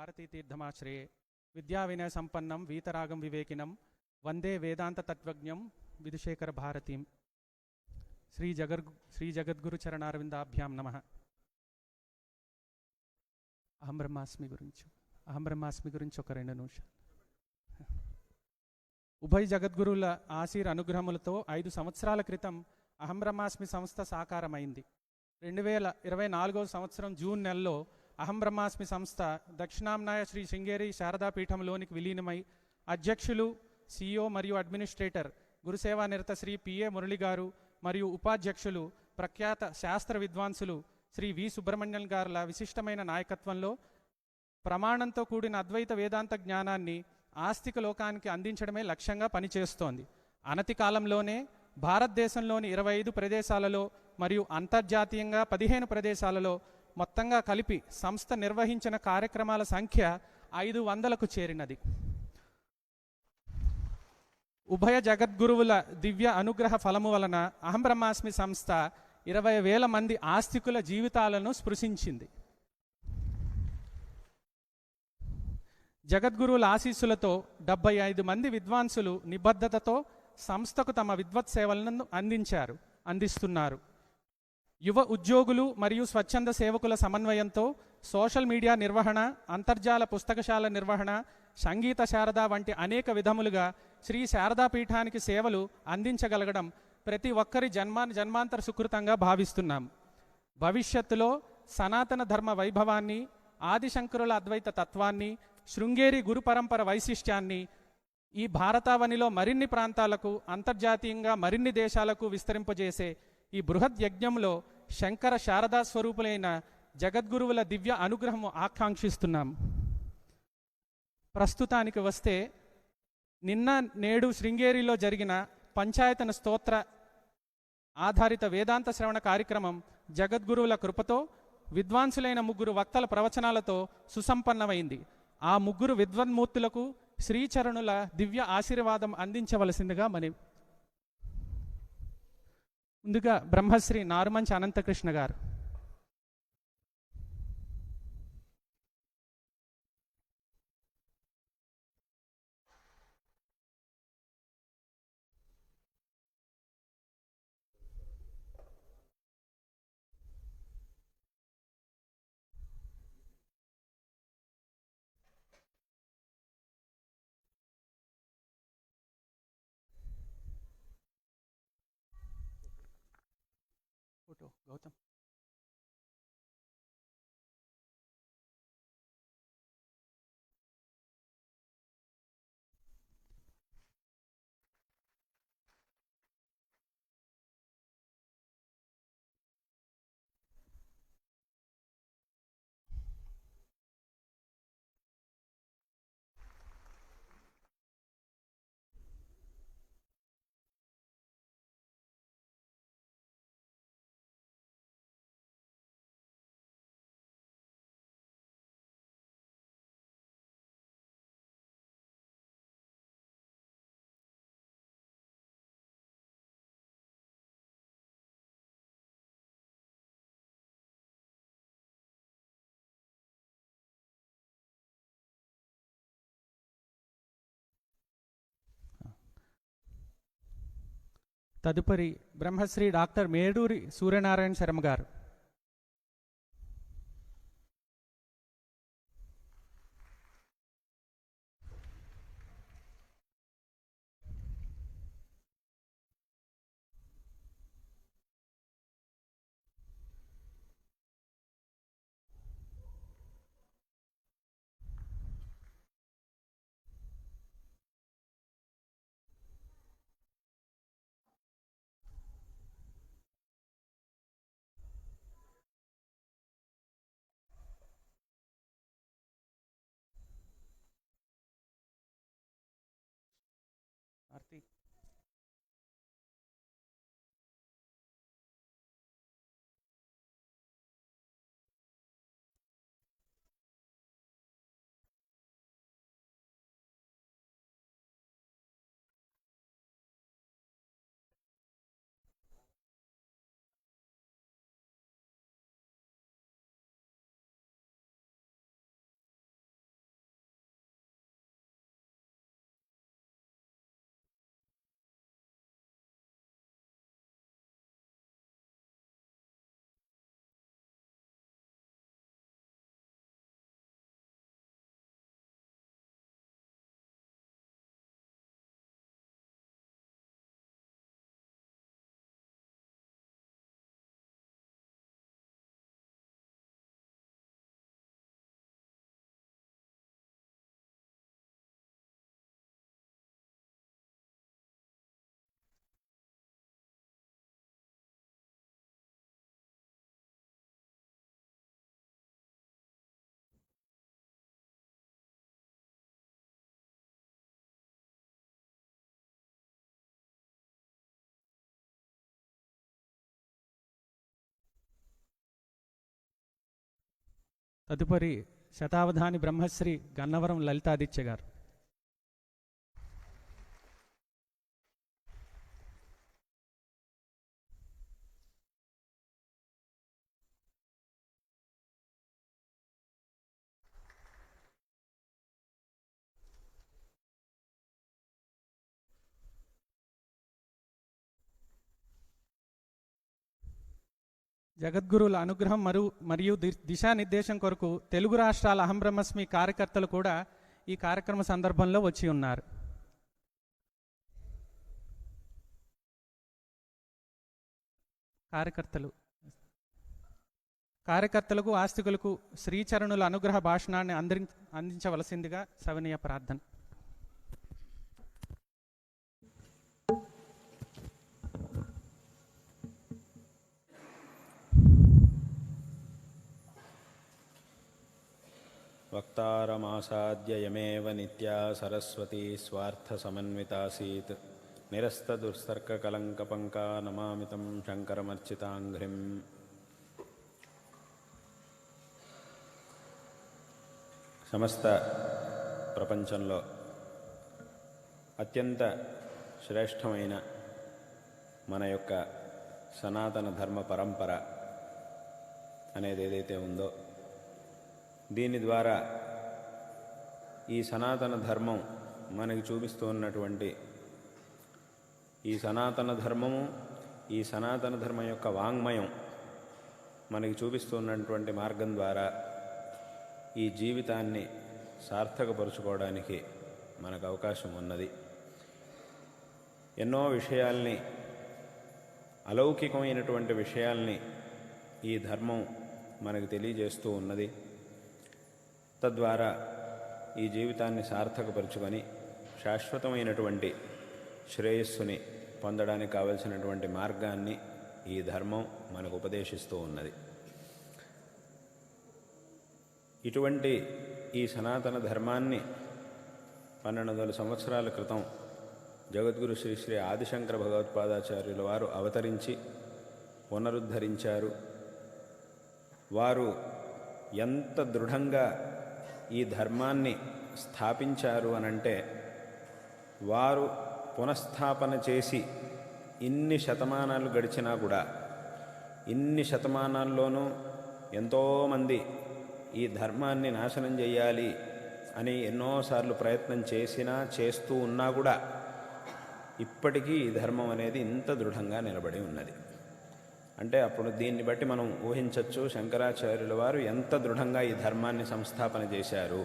భారతీతీర్థమాశ్రయే విద్యా వినయ సంపన్నం వీతరాగం వివేకినం వందే వేదాంత తత్వజ్ఞం విధుశేఖర భారతీం. శ్రీ జగద్గురు చరణారవిందాభ్యాం నమః. అహం బ్రహ్మాస్మి గురించి ఒక 2 నిమిషాలు. ఉభయ జగద్గురుల ఆశీర్ అనుగ్రహములతో 5 సంవత్సరాల క్రితం అహం బ్రహ్మాస్మి సంస్థ సాకారమైంది. 2024వ సంవత్సరం జూన్ నెలలో అహం బ్రహ్మాస్మి సంస్థ దక్షిణాంనాయ శ్రీ శృంగేరి శారదాపీఠంలోనికి విలీనమై అధ్యక్షులు, CEO మరియు అడ్మినిస్ట్రేటర్ గురుసేవా నిరత శ్రీ పిఏ మురళి గారు మరియు ఉపాధ్యక్షులు ప్రఖ్యాత శాస్త్ర విద్వాంసులు శ్రీ వి సుబ్రహ్మణ్యం గారుల విశిష్టమైన నాయకత్వంలో ప్రమాణంతో కూడిన అద్వైత వేదాంత జ్ఞానాన్ని ఆస్తిక లోకానికి అందించడమే లక్ష్యంగా పనిచేస్తోంది. అనతి కాలంలోనే భారతదేశంలోని 25 ప్రదేశాలలో మరియు అంతర్జాతీయంగా 15 ప్రదేశాలలో మొత్తంగా కలిపి సంస్థ నిర్వహించిన కార్యక్రమాల సంఖ్య 500కు చేరినది. ఉభయ జగద్గురువుల దివ్య అనుగ్రహ ఫలము వలన అహం బ్రహ్మాస్మి సంస్థ 20,000 మంది ఆస్తికుల జీవితాలను స్పృశించింది. జగద్గురువుల ఆశీస్సులతో 75 మంది విద్వాంసులు నిబద్ధతతో సంస్థకు తమ విద్వత్ సేవలను అందిస్తున్నారు. యువ ఉద్యోగులు మరియు స్వచ్ఛంద సేవకుల సమన్వయంతో సోషల్ మీడియా నిర్వహణ, అంతర్జాల పుస్తకశాల నిర్వహణ, సంగీత శారద వంటి అనేక విధములుగా శ్రీ శారదాపీఠానికి సేవలు అందించగలగడం ప్రతి ఒక్కరి జన్మాంతర సుకృతంగా భావిస్తున్నాం. భవిష్యత్తులో సనాతన ధర్మ వైభవాన్ని, ఆదిశంకరుల అద్వైత తత్వాన్ని, శృంగేరి గురు పరంపర వైశిష్ట్యాన్ని ఈ భారతావనిలో మరిన్ని ప్రాంతాలకు, అంతర్జాతీయంగా మరిన్ని దేశాలకు విస్తరింపజేసే ఈ బృహత్ యజ్ఞంలో శంకర శారదా స్వరూపులైన జగద్గురువుల దివ్య అనుగ్రహము ఆకాంక్షిస్తున్నాం. ప్రస్తుతానికి వస్తే, నిన్న నేడు శృంగేరిలో జరిగిన పంచాయతన స్తోత్ర ఆధారిత వేదాంత శ్రవణ కార్యక్రమం జగద్గురువుల కృపతో విద్వాంసులైన 3 వక్తల ప్రవచనాలతో సుసంపన్నమైంది. ఆ 3 విద్వన్మూర్తులకు శ్రీచరణుల దివ్య ఆశీర్వాదం అందించవలసిందిగా ముందుగా బ్రహ్మశ్రీ నారుమంచి అనంతకృష్ణ గారు. ఫోటో గౌతమ్. తదుపరి బ్రహ్మశ్రీ డాక్టర్ మేడూరి సూర్యనారాయణ శర్మ గారు. తదుపరి శతావధాని బ్రహ్మశ్రీ గన్నవరం లలితాదిత్య గారు. జగద్గురువుల అనుగ్రహం మరియు దిశానిర్దేశం కొరకు తెలుగు రాష్ట్రాల అహం బ్రహ్మస్మి కార్యకర్తలు కూడా ఈ కార్యక్రమ సందర్భంలో వచ్చి ఉన్నారు. కార్యకర్తలకు ఆస్తికులకు శ్రీచరణుల అనుగ్రహ భాషణాన్ని అందించవలసిందిగా సవినీయ ప్రార్థన. వక్తారమాసాద్య యమేవ నిత్యా సరస్వతీ స్వార్థసమన్వితాసీత్ నిరస్తదుర్సర్గకలంకపంకా నమామితం శంకరమర్చితాంఘ్రిం. సమస్త ప్రపంచంలో అత్యంత శ్రేష్టమైన మన యొక్క సనాతన ధర్మ పరంపర అనేది ఏదైతే ఉందో, దీని ద్వారా ఈ సనాతన ధర్మం మనకి చూపిస్తూ ఉన్నటువంటి ఈ సనాతన ధర్మము, ఈ సనాతన ధర్మం యొక్క వాంగ్మయం మనకి చూపిస్తున్నటువంటి మార్గం ద్వారా ఈ జీవితాన్ని సార్థకపరుచుకోవడానికి మనకు అవకాశం ఉన్నది. ఎన్నో విషయాల్ని, అలౌకికమైనటువంటి విషయాల్ని ఈ ధర్మం మనకు తెలియజేస్తూ ఉన్నది. తద్వారా ఈ జీవితాన్ని సార్థకపరుచుకొని శాశ్వతమైనటువంటి శ్రేయస్సుని పొందడానికి కావలసినటువంటి మార్గాన్ని ఈ ధర్మం మనకు ఉపదేశిస్తూ ఉన్నది. ఇటువంటి ఈ సనాతన ధర్మాన్ని 1200 సంవత్సరాల క్రితం జగద్గురు శ్రీ శ్రీ ఆదిశంకర భగవత్పాదాచార్యుల వారు అవతరించి పునరుద్ధరించారు. వారు ఎంత దృఢంగా ఈ ధర్మాన్ని స్థాపించారు అనంటే, వారు పునఃస్థాపన చేసి ఇన్ని శతమానాలు గడిచినా కూడా, ఇన్ని శతమానాల్లోనూ ఎంతోమంది ఈ ధర్మాన్ని నాశనం చేయాలి అని ఎన్నోసార్లు ప్రయత్నం చేస్తూ ఉన్నా కూడా ఇప్పటికీ ఈ ధర్మం అనేది ఇంత దృఢంగా నిలబడి ఉన్నది. అంటే అప్పుడు దీన్ని బట్టి మనం ఊహించవచ్చు శంకరాచార్యుల వారు ఎంత దృఢంగా ఈ ధర్మాన్ని సంస్థాపన చేశారు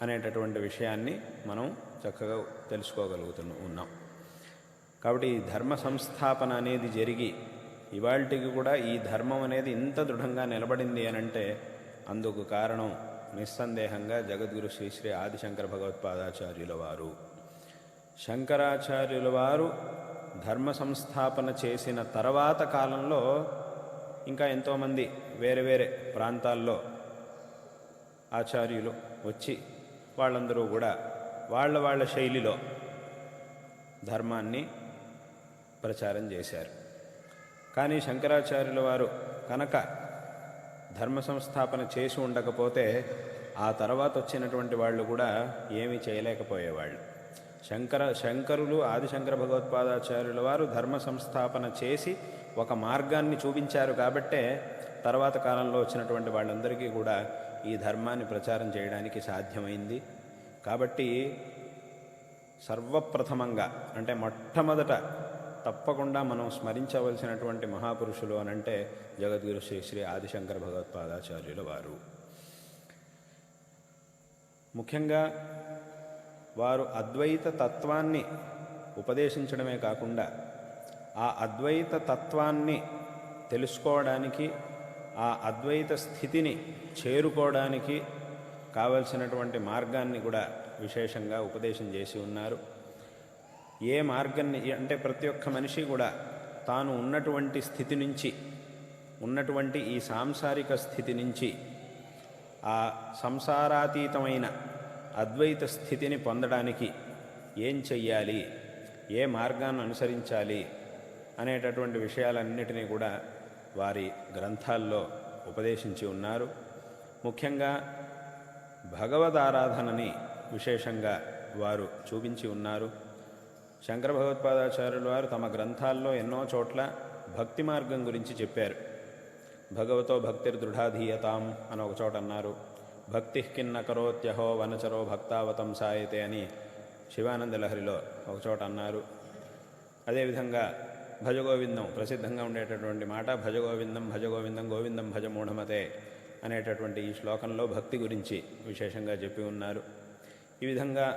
అనేటటువంటి విషయాన్ని మనం చక్కగా తెలుసుకోగలుగుతున్నాం. కాబట్టి ఈ ధర్మ సంస్థాపన అనేది జరిగి ఇవాళకి కూడా ఈ ధర్మం అనేది ఇంత దృఢంగా నిలబడింది అనంటే అందుకు కారణం నిస్సందేహంగా జగద్గురు శ్రీ శ్రీ ఆదిశంకర భగవత్పాదాచార్యుల వారు. శంకరాచార్యుల వారు ధర్మ సంస్థాపన చేసిన తర్వాత కాలంలో ఇంకా ఎంతోమంది వేరే వేరే ప్రాంతాల్లో ఆచార్యులు వచ్చి వాళ్ళందరూ కూడా వాళ్ళ శైలిలో ధర్మాన్ని ప్రచారం చేశారు. కానీ శంకరాచార్యుల వారు కనుక ధర్మ సంస్థాపన చేసి ఉండకపోతే ఆ తర్వాత వచ్చినటువంటి వాళ్ళు కూడా ఏమీ చేయలేకపోయేవాళ్ళు. శంకరులు ఆదిశంకర భగవత్పాదాచార్యుల వారు ధర్మ సంస్థాపన చేసి ఒక మార్గాన్ని చూపించారు కాబట్టే తర్వాత కాలంలో వచ్చినటువంటి వాళ్ళందరికీ కూడా ఈ ధర్మాన్ని ప్రచారం చేయడానికి సాధ్యమైంది. కాబట్టి సర్వప్రథమంగా అంటే మొట్టమొదట తప్పకుండా మనం స్మరించవలసినటువంటి మహాపురుషులు అనంటే జగద్గురు శ్రీ శ్రీ ఆదిశంకర భగవత్పాదాచార్యుల వారు. ముఖ్యంగా వారు అద్వైత తత్వాన్ని ఉపదేశించడమే కాకుండా ఆ అద్వైత తత్వాన్ని తెలుసుకోవడానికి, ఆ అద్వైత స్థితిని చేరుకోవడానికి కావలసినటువంటి మార్గాన్ని కూడా విశేషంగా ఉపదేశం చేసి ఉన్నారు. ఏ మార్గాన్ని అంటే ప్రతి ఒక్క మనిషి కూడా తాను ఉన్నటువంటి స్థితి నుంచి, ఉన్నటువంటి ఈ సాంసారిక స్థితి నుంచి ఆ సంసారాతీతమైన అద్వైత స్థితిని పొందడానికి ఏం చెయ్యాలి, ఏ మార్గాన్ని అనుసరించాలి అనేటటువంటి విషయాలన్నిటినీ కూడా వారి గ్రంథాల్లో ఉపదేశించి ఉన్నారు. ముఖ్యంగా భగవదారాధనని విశేషంగా వారు చూపించి ఉన్నారు. శంకర భగవత్పాదాచార్యుల వారు తమ గ్రంథాల్లో ఎన్నో చోట్ల భక్తి మార్గం గురించి చెప్పారు. భగవతో భక్తిర్దృఢాధీయతాం అని ఒక చోట అన్నారు. భక్తి కిన్న కరోత్యహో వనచరో భక్తావతం సాయతే అని శివానంద లహరిలో ఒక చోట అన్నారు. అదేవిధంగా భజగోవిందం ప్రసిద్ధంగా ఉండేటటువంటి మాట, భజగోవిందం భజగోవిందం గోవిందం భజ మూఢమతే అనేటటువంటి ఈ శ్లోకంలో భక్తి గురించి విశేషంగా చెప్పి ఉన్నారు. ఈ విధంగా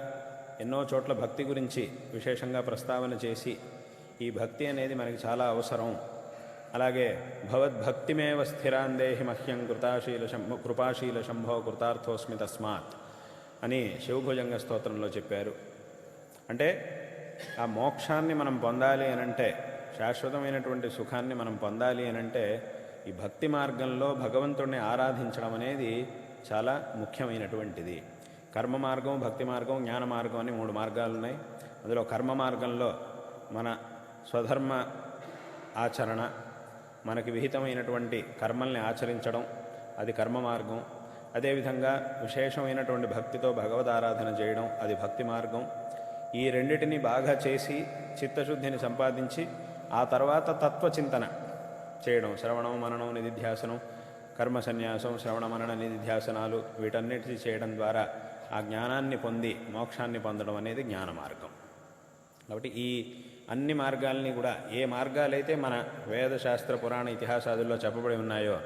ఎన్నో చోట్ల భక్తి గురించి విశేషంగా ప్రస్తావన చేసి ఈ భక్తి అనేది మనకి చాలా అవసరం, అలాగే భగవద్భక్తిమేవ స్థిరాందేహి మహ్యం కృపాశీల శంభో కృతార్థోస్మి తస్మాత్ అని శివభుజంగ స్తోత్రంలో చెప్పారు. అంటే ఆ మోక్షాన్ని మనం పొందాలి అనంటే, శాశ్వతమైనటువంటి సుఖాన్ని మనం పొందాలి అనంటే ఈ భక్తి మార్గంలో భగవంతుడిని ఆరాధించడం అనేది చాలా ముఖ్యమైనటువంటిది. కర్మ మార్గం, భక్తి మార్గం, జ్ఞాన మార్గం అని 3 మార్గాలు ఉన్నాయి. అందులో కర్మ మార్గంలో మన స్వధర్మ ఆచరణ, మనకి విహితమైనటువంటి కర్మల్ని ఆచరించడం, అది కర్మ మార్గం. అదేవిధంగా విశేషమైనటువంటి భక్తితో భగవద్ ఆరాధన చేయడం, అది భక్తి మార్గం. ఈ రెండిటిని బాగా చేసి చిత్తశుద్ధిని సంపాదించి ఆ తర్వాత తత్వచింతన చేయడం, శ్రవణం మననం నిధిధ్యాసనం, కర్మ సన్యాసం, శ్రవణ మనన నిధిధ్యాసనాలు వీటన్నిటి చేయడం ద్వారా ఆ జ్ఞానాన్ని పొంది మోక్షాన్ని పొందడం అనేది జ్ఞాన మార్గం. కాబట్టి ఈ అన్ని మార్గాల్ని కూడా, ఏ మార్గాలైతే మన వేదశాస్త్ర పురాణ ఇతిహాసాదుల్లో చెప్పబడి ఉన్నాయో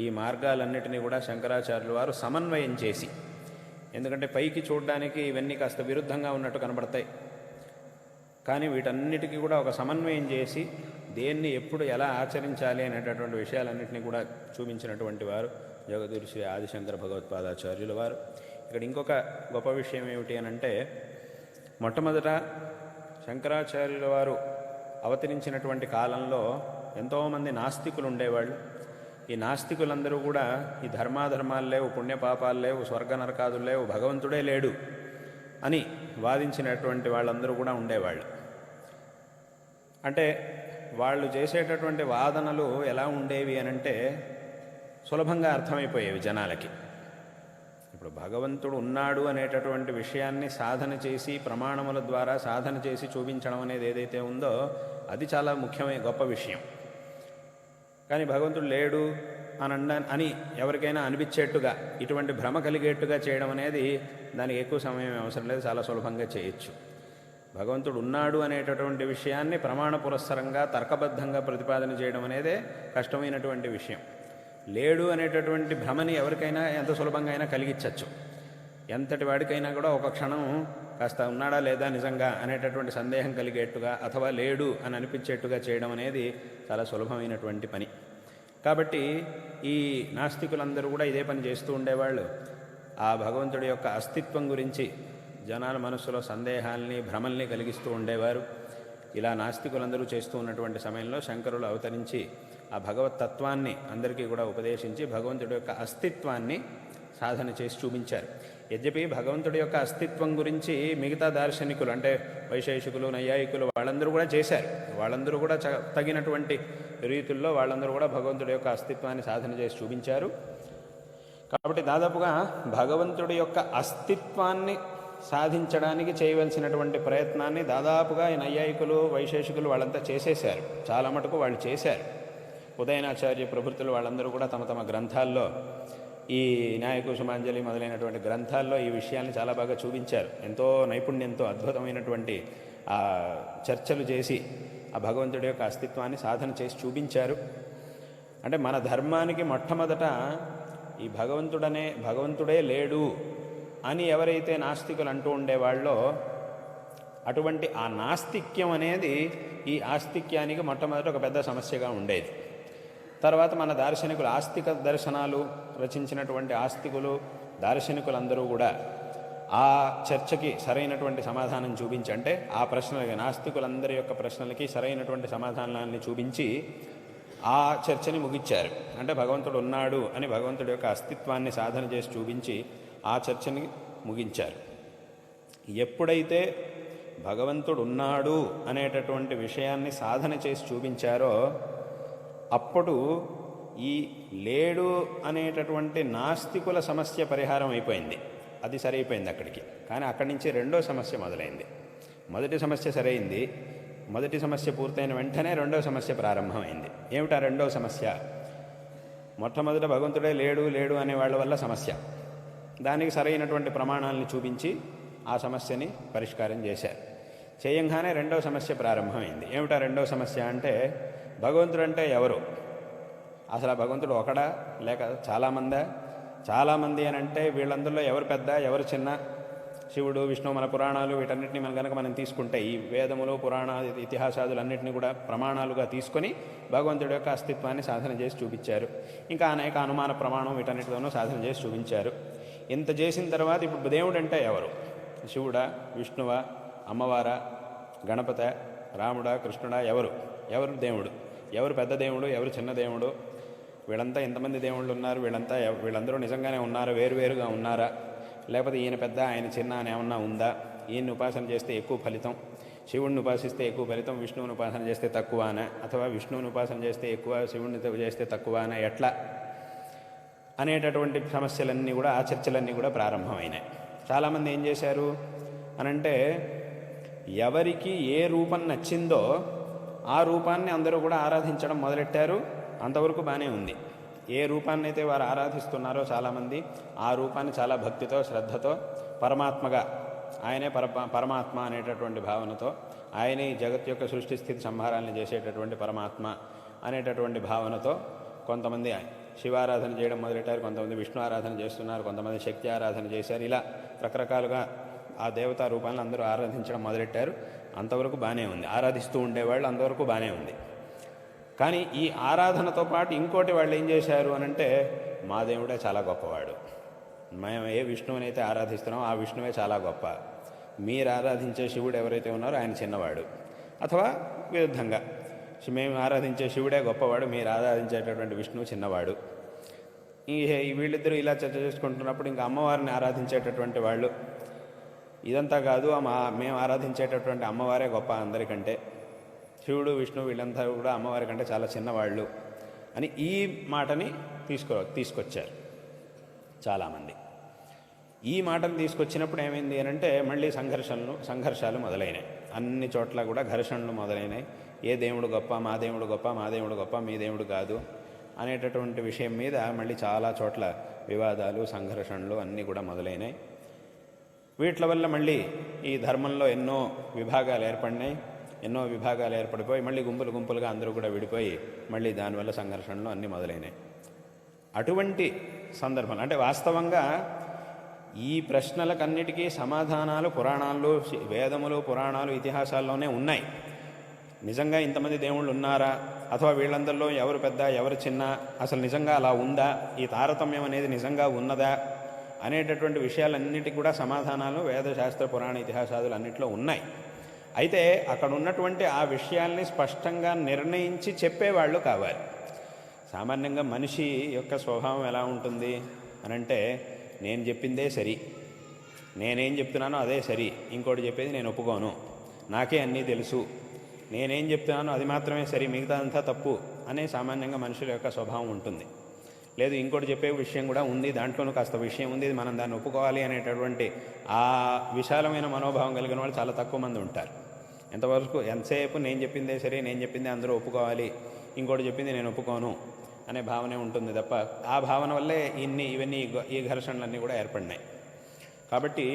ఈ మార్గాలన్నిటినీ కూడా శంకరాచార్యుల వారు సమన్వయం చేసి, ఎందుకంటే పైకి చూడడానికి ఇవన్నీ కాస్త విరుద్ధంగా ఉన్నట్టు కనబడతాయి, కానీ వీటన్నిటికీ కూడా ఒక సమన్వయం చేసి దేన్ని ఎప్పుడు ఎలా ఆచరించాలి అనేటటువంటి విషయాలన్నింటినీ కూడా చూపించినటువంటి వారు జగద్గురు శ్రీ ఆదిశంకర భగవత్పాదాచార్యుల వారు. ఇక్కడ ఇంకొక గొప్ప విషయం ఏమిటి అనంటే, మొట్టమొదట శంకరాచార్యుల వారు అవతరించినటువంటి కాలంలో ఎంతోమంది నాస్తికులు ఉండేవాళ్ళు. ఈ నాస్తికులందరూ కూడా ఈ ధర్మాధర్మాలు లేవు, పుణ్యపాపాలు లేవు, స్వర్గ నరకాదులు లేవు, భగవంతుడే లేడు అని వాదించినటువంటి వాళ్ళందరూ కూడా ఉండేవాళ్ళు. అంటే వాళ్ళు చేసేటటువంటి వాదనలు ఎలా ఉండేవి అనంటే సులభంగా అర్థమైపోయేవి జనాలకి. ఇప్పుడు భగవంతుడు ఉన్నాడు అనేటటువంటి విషయాన్ని సాధన చేసి, ప్రమాణముల ద్వారా సాధన చేసి చూపించడం అనేది ఏదైతే ఉందో అది చాలా ముఖ్యమైన గొప్ప విషయం. కానీ భగవంతుడు లేడు అని ఎవరికైనా అనిపించేట్టుగా, ఇటువంటి భ్రమ కలిగేట్టుగా చేయడం అనేది దానికి ఎక్కువ సమయం అవసరం లేదు, చాలా సులభంగా చేయొచ్చు. భగవంతుడు ఉన్నాడు అనేటటువంటి విషయాన్ని ప్రమాణ పురస్సరంగా తర్కబద్ధంగా ప్రతిపాదన చేయడం అనేదే కష్టమైనటువంటి విషయం. లేడు అనేటటువంటి భ్రమని ఎవరికైనా ఎంత సులభంగా అయినా కలిగించవచ్చు. ఎంతటి వాడికైనా కూడా ఒక క్షణం కాస్త ఉన్నాడా లేదా నిజంగా అనేటటువంటి సందేహం కలిగేట్టుగా, అథవా లేడు అని అనిపించేట్టుగా చేయడం అనేది చాలా సులభమైనటువంటి పని. కాబట్టి ఈ నాస్తికులందరూ కూడా ఇదే పని చేస్తూ ఉండేవాళ్ళు. ఆ భగవంతుడి యొక్క అస్తిత్వం గురించి జనాల మనస్సులో సందేహాల్ని, భ్రమల్ని కలిగిస్తూ ఉండేవారు. ఇలా నాస్తికులందరూ చేస్తూ ఉన్నటువంటి సమయంలో శంకరులు అవతరించి ఆ భగవతత్వాన్ని అందరికీ కూడా ఉపదేశించి భగవంతుడి యొక్క అస్తిత్వాన్ని సాధన చేసి చూపించారు. యద్యపి భగవంతుడి యొక్క అస్తిత్వం గురించి మిగతా దార్శనికులు అంటే వైశేషికులు, నైయాయికులు వాళ్ళందరూ కూడా చేశారు. వాళ్ళందరూ కూడా తగినటువంటి రీతుల్లో వాళ్ళందరూ కూడా భగవంతుడి యొక్క అస్తిత్వాన్ని సాధన చేసి చూపించారు. కాబట్టి దాదాపుగా భగవంతుడి యొక్క అస్తిత్వాన్ని సాధించడానికి చేయవలసినటువంటి ప్రయత్నాన్ని దాదాపుగా ఈ నైయాయికులు, వైశేషికులు వాళ్ళంతా చేసేశారు. చాలా మటుకు వాళ్ళు చేశారు. ఉదయనాచార్య ప్రభుత్తులు వాళ్ళందరూ కూడా తమ తమ గ్రంథాల్లో, ఈ న్యాయకుసుమాంజలి మొదలైనటువంటి గ్రంథాల్లో ఈ విషయాన్ని చాలా బాగా చూపించారు. ఎంతో నైపుణ్యంతో అద్భుతమైనటువంటి ఆ చర్చలు చేసి ఆ భగవంతుడి యొక్క అస్తిత్వాన్ని సాధన చేసి చూపించారు. అంటే మన ధర్మానికి మొట్టమొదట ఈ భగవంతుడే లేడు అని ఎవరైతే నాస్తికులు అంటూ ఉండేవాళ్ళో అటువంటి ఆ నాస్తిక్యం అనేది ఈ ఆస్తిక్యానికి మొట్టమొదట ఒక పెద్ద సమస్యగా ఉండేది. తర్వాత మన దార్శనికులు, ఆస్తిక దర్శనాలు రచించినటువంటి ఆస్తికులు, దార్శనికులందరూ కూడా ఆ చర్చకి సరైనటువంటి సమాధానం చూపించి, అంటే ఆ ప్రశ్నలకి, నాస్తికులందరి యొక్క ప్రశ్నలకి సరైనటువంటి సమాధానాన్ని చూపించి ఆ చర్చని ముగించారు. అంటే భగవంతుడు ఉన్నాడు అని భగవంతుడి యొక్క అస్తిత్వాన్ని సాధన చేసి చూపించి ఆ చర్చని ముగించారు. ఎప్పుడైతే భగవంతుడు ఉన్నాడు అనేటటువంటి విషయాన్ని సాధన చేసి చూపించారో అప్పుడు ఈ లేడు అనేటటువంటి నాస్తికుల సమస్య పరిహారం అయిపోయింది, అది సరైపోయింది అక్కడికి. కానీ అక్కడి నుంచి రెండో సమస్య మొదలైంది. మొదటి సమస్య సరైంది, మొదటి సమస్య పూర్తయిన వెంటనే రెండో సమస్య ప్రారంభమైంది. ఏమిటా రెండో సమస్య? మొట్టమొదట భగవంతుడే లేడు లేడు అనే వాళ్ళ వల్ల సమస్య, దానికి సరైనటువంటి ప్రమాణాలని చూపించి ఆ సమస్యని పరిష్కారం చేశారు. చేయంగానే రెండో సమస్య ప్రారంభమైంది. ఏమిటా రెండో సమస్య అంటే, భగవంతుడు అంటే ఎవరు? అసలు ఆ భగవంతుడు ఒకడా లేక చాలామందా? చాలామంది అని అంటే వీళ్ళందరిలో ఎవరు పెద్ద ఎవరు చిన్న? శివుడు, విష్ణువు, మన పురాణాలు వీటన్నిటిని మనం తీసుకుంటే, ఈ వేదములు, పురాణాలు, ఇతిహాసాదులన్నింటినీ కూడా ప్రమాణాలుగా తీసుకొని భగవంతుడి యొక్క అస్తిత్వాన్ని సాధన చేసి చూపించారు. ఇంకా అనేక అనుమాన ప్రమాణం వీటన్నిటితోనూ సాధన చేసి చూపించారు. ఇంత చేసిన తర్వాత ఇప్పుడు దేవుడు అంటే ఎవరు? శివుడా, విష్ణువా, అమ్మవారా, గణపత, రాముడా, కృష్ణుడా? ఎవరు దేవుడు? ఎవరు పెద్ద దేవుడు, ఎవరు చిన్న దేవుడు? వీళ్ళంతా ఎంతమంది దేవుళ్ళు ఉన్నారు? వీళ్ళందరూ నిజంగానే ఉన్నారా, వేరువేరుగా ఉన్నారా? లేకపోతే ఈయన పెద్ద ఆయన చిన్న అని ఏమన్నా ఉందా? ఈయన్ని ఉపాసన చేస్తే ఎక్కువ ఫలితం, శివుడిని ఉపాసిస్తే ఎక్కువ ఫలితం, విష్ణువుని ఉపాసన చేస్తే తక్కువనా? అథవా విష్ణువుని ఉపాసన చేస్తే ఎక్కువ, శివుడిని చేస్తే తక్కువనా? ఎట్లా అనేటటువంటి సమస్యలన్నీ కూడా, ఆ చర్చలన్నీ కూడా ప్రారంభమైనాయి. చాలామంది ఏం చేశారు అనంటే, ఎవరికి ఏ రూపం నచ్చిందో ఆ రూపాన్ని అందరూ కూడా ఆరాధించడం మొదలెట్టారు. అంతవరకు బాగానే ఉంది. ఏ రూపాన్ని అయితే వారు ఆరాధిస్తున్నారో చాలామంది ఆ రూపాన్ని చాలా భక్తితో, శ్రద్ధతో, పరమాత్మగా, ఆయనే పరమాత్మ అనేటటువంటి భావనతో, ఆయనే జగత్ యొక్క సృష్టి స్థితి సంహారాలను చేసేటటువంటి పరమాత్మ అనేటటువంటి భావనతో కొంతమంది శివారాధన చేయడం మొదలెట్టారు, కొంతమంది విష్ణు ఆరాధన చేస్తున్నారు, కొంతమంది శక్తి ఆరాధన చేశారు. ఇలా రకరకాలుగా ఆ దేవతా రూపాలను అందరూ ఆరాధించడం మొదలెట్టారు. అంతవరకు బాగానే ఉంది. ఆరాధిస్తూ ఉండేవాళ్ళు అంతవరకు బాగానే ఉంది. కానీ ఈ ఆరాధనతో పాటు ఇంకోటి వాళ్ళు ఏం చేశారు అనంటే, మా దేవుడే చాలా గొప్పవాడు, మేము ఏ విష్ణువుని అయితే ఆరాధిస్తున్నామో ఆ విష్ణువే చాలా గొప్ప, మీరు ఆరాధించే శివుడు ఎవరైతే ఉన్నారో ఆయన చిన్నవాడు. అథవా విరుద్ధంగా, మేము ఆరాధించే శివుడే గొప్పవాడు, మీరు ఆరాధించేటటువంటి విష్ణువు చిన్నవాడు. ఈ వీళ్ళిద్దరూ ఇలా చర్చ చేసుకుంటున్నప్పుడు ఇంకా అమ్మవారిని ఆరాధించేటటువంటి వాళ్ళు, ఇదంతా కాదు, మేము ఆరాధించేటటువంటి అమ్మవారే గొప్ప అందరికంటే, శివుడు, విష్ణువు వీళ్ళంతా కూడా అమ్మవారి కంటే చాలా చిన్నవాళ్ళు అని ఈ మాటని తీసుకొచ్చారు చాలామంది. ఈ మాటను తీసుకొచ్చినప్పుడు ఏమైంది అనంటే, మళ్ళీ సంఘర్షాలు మొదలైనాయి. అన్ని చోట్ల కూడా ఘర్షణలు మొదలైనాయి. ఏ దేవుడు గొప్ప, మా దేవుడు గొప్ప, మా దేవుడు గొప్ప, మీ దేవుడు కాదు అనేటటువంటి విషయం మీద మళ్ళీ చాలా చోట్ల వివాదాలు, సంఘర్షణలు అన్నీ కూడా మొదలైనాయి. వీటి వల్ల మళ్ళీ ఈ ధర్మంలో ఎన్నో విభాగాలు ఏర్పడినాయి. ఎన్నో విభాగాలు ఏర్పడిపోయి మళ్ళీ గుంపులుగా అందరూ కూడా విడిపోయి మళ్ళీ దానివల్ల సంఘర్షణలు అన్నీ మొదలైనాయి. అటువంటి సందర్భంలో అంటే వాస్తవంగా ఈ ప్రశ్నలకన్నిటికీ సమాధానాలు పురాణాల్లో, వేదములు, పురాణాలు, ఇతిహాసాల్లోనే ఉన్నాయి. నిజంగా ఇంతమంది దేవుళ్ళు ఉన్నారా, అథవా వీళ్ళందరిలో ఎవరు పెద్ద ఎవరు చిన్న, అసలు నిజంగా అలా ఉందా, ఈ తారతమ్యం అనేది నిజంగా ఉన్నదా అనేటటువంటి విషయాలన్నిటికీ కూడా సమాధానాలు వేదశాస్త్ర, పురాణ, ఇతిహాసాదులు అన్నింటిలో ఉన్నాయి. అయితే అక్కడ ఉన్నటువంటి ఆ విషయాల్ని స్పష్టంగా నిర్ణయించి చెప్పేవాళ్ళు కావాలి. సామాన్యంగా మనిషి యొక్క స్వభావం ఎలా ఉంటుంది అనంటే, నేను చెప్పిందే సరి, నేనేం చెప్తున్నానో అదే సరి, ఇంకోటి చెప్పేది నేను ఒప్పుకోను, నాకే అన్నీ తెలుసు, నేనేం చెప్తున్నానో అది మాత్రమే సరి, మిగతా అంతా తప్పు అనే సామాన్యంగా మనుషుల యొక్క స్వభావం ఉంటుంది. లేదు, ఇంకోటి చెప్పే విషయం కూడా ఉంది, దాంట్లోనూ కాస్త విషయం ఉంది, మనం దాన్ని ఒప్పుకోవాలి అనేటటువంటి ఆ విశాలమైన మనోభావం కలిగిన వాళ్ళు చాలా తక్కువ మంది ఉంటారు. ఎంతసేపు నేను చెప్పిందే సరే, నేను చెప్పిందే అందరూ ఒప్పుకోవాలి, ఇంకోటి చెప్పింది నేను ఒప్పుకోను అనే భావనే ఉంటుంది తప్ప, ఆ భావన వల్లే ఇవన్నీ ఈ ఘర్షణలన్నీ కూడా ఏర్పడినాయి. కాబట్టి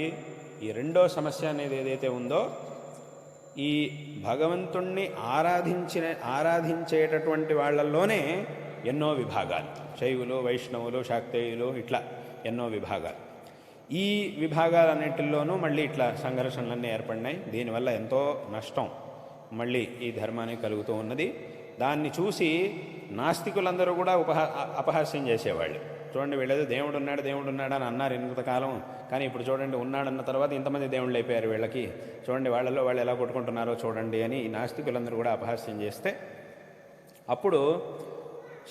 ఈ రెండో సమస్య అనేది ఏదైతే ఉందో, ఈ భగవంతుణ్ణి ఆరాధించేటటువంటి వాళ్ళల్లోనే ఎన్నో విభాగాలు, శైవులు, వైష్ణవులు, శాక్తేయులు, ఇట్లా ఎన్నో విభాగాలు. ఈ విభాగాలన్నింటిలోనూ మళ్ళీ ఇట్లా సంఘర్షణలన్నీ ఏర్పడినాయి. దీనివల్ల ఎంతో నష్టం మళ్ళీ ఈ ధర్మానికి కలుగుతూ ఉన్నది. దాన్ని చూసి నాస్తికులందరూ కూడా అపహాస్యం చేసేవాళ్ళు. చూడండి, వీళ్ళేదో దేవుడు ఉన్నాడు అని అన్నారు ఇంతకాలం, కానీ ఇప్పుడు చూడండి ఉన్నాడన్న తర్వాత ఇంతమంది దేవుళ్ళు అయిపోయారు వీళ్ళకి, చూడండి వాళ్ళలో వాళ్ళు ఎలా కొట్టుకుంటున్నారో చూడండి అని ఈ నాస్తికులందరూ కూడా అపహాస్యం చేస్తే, అప్పుడు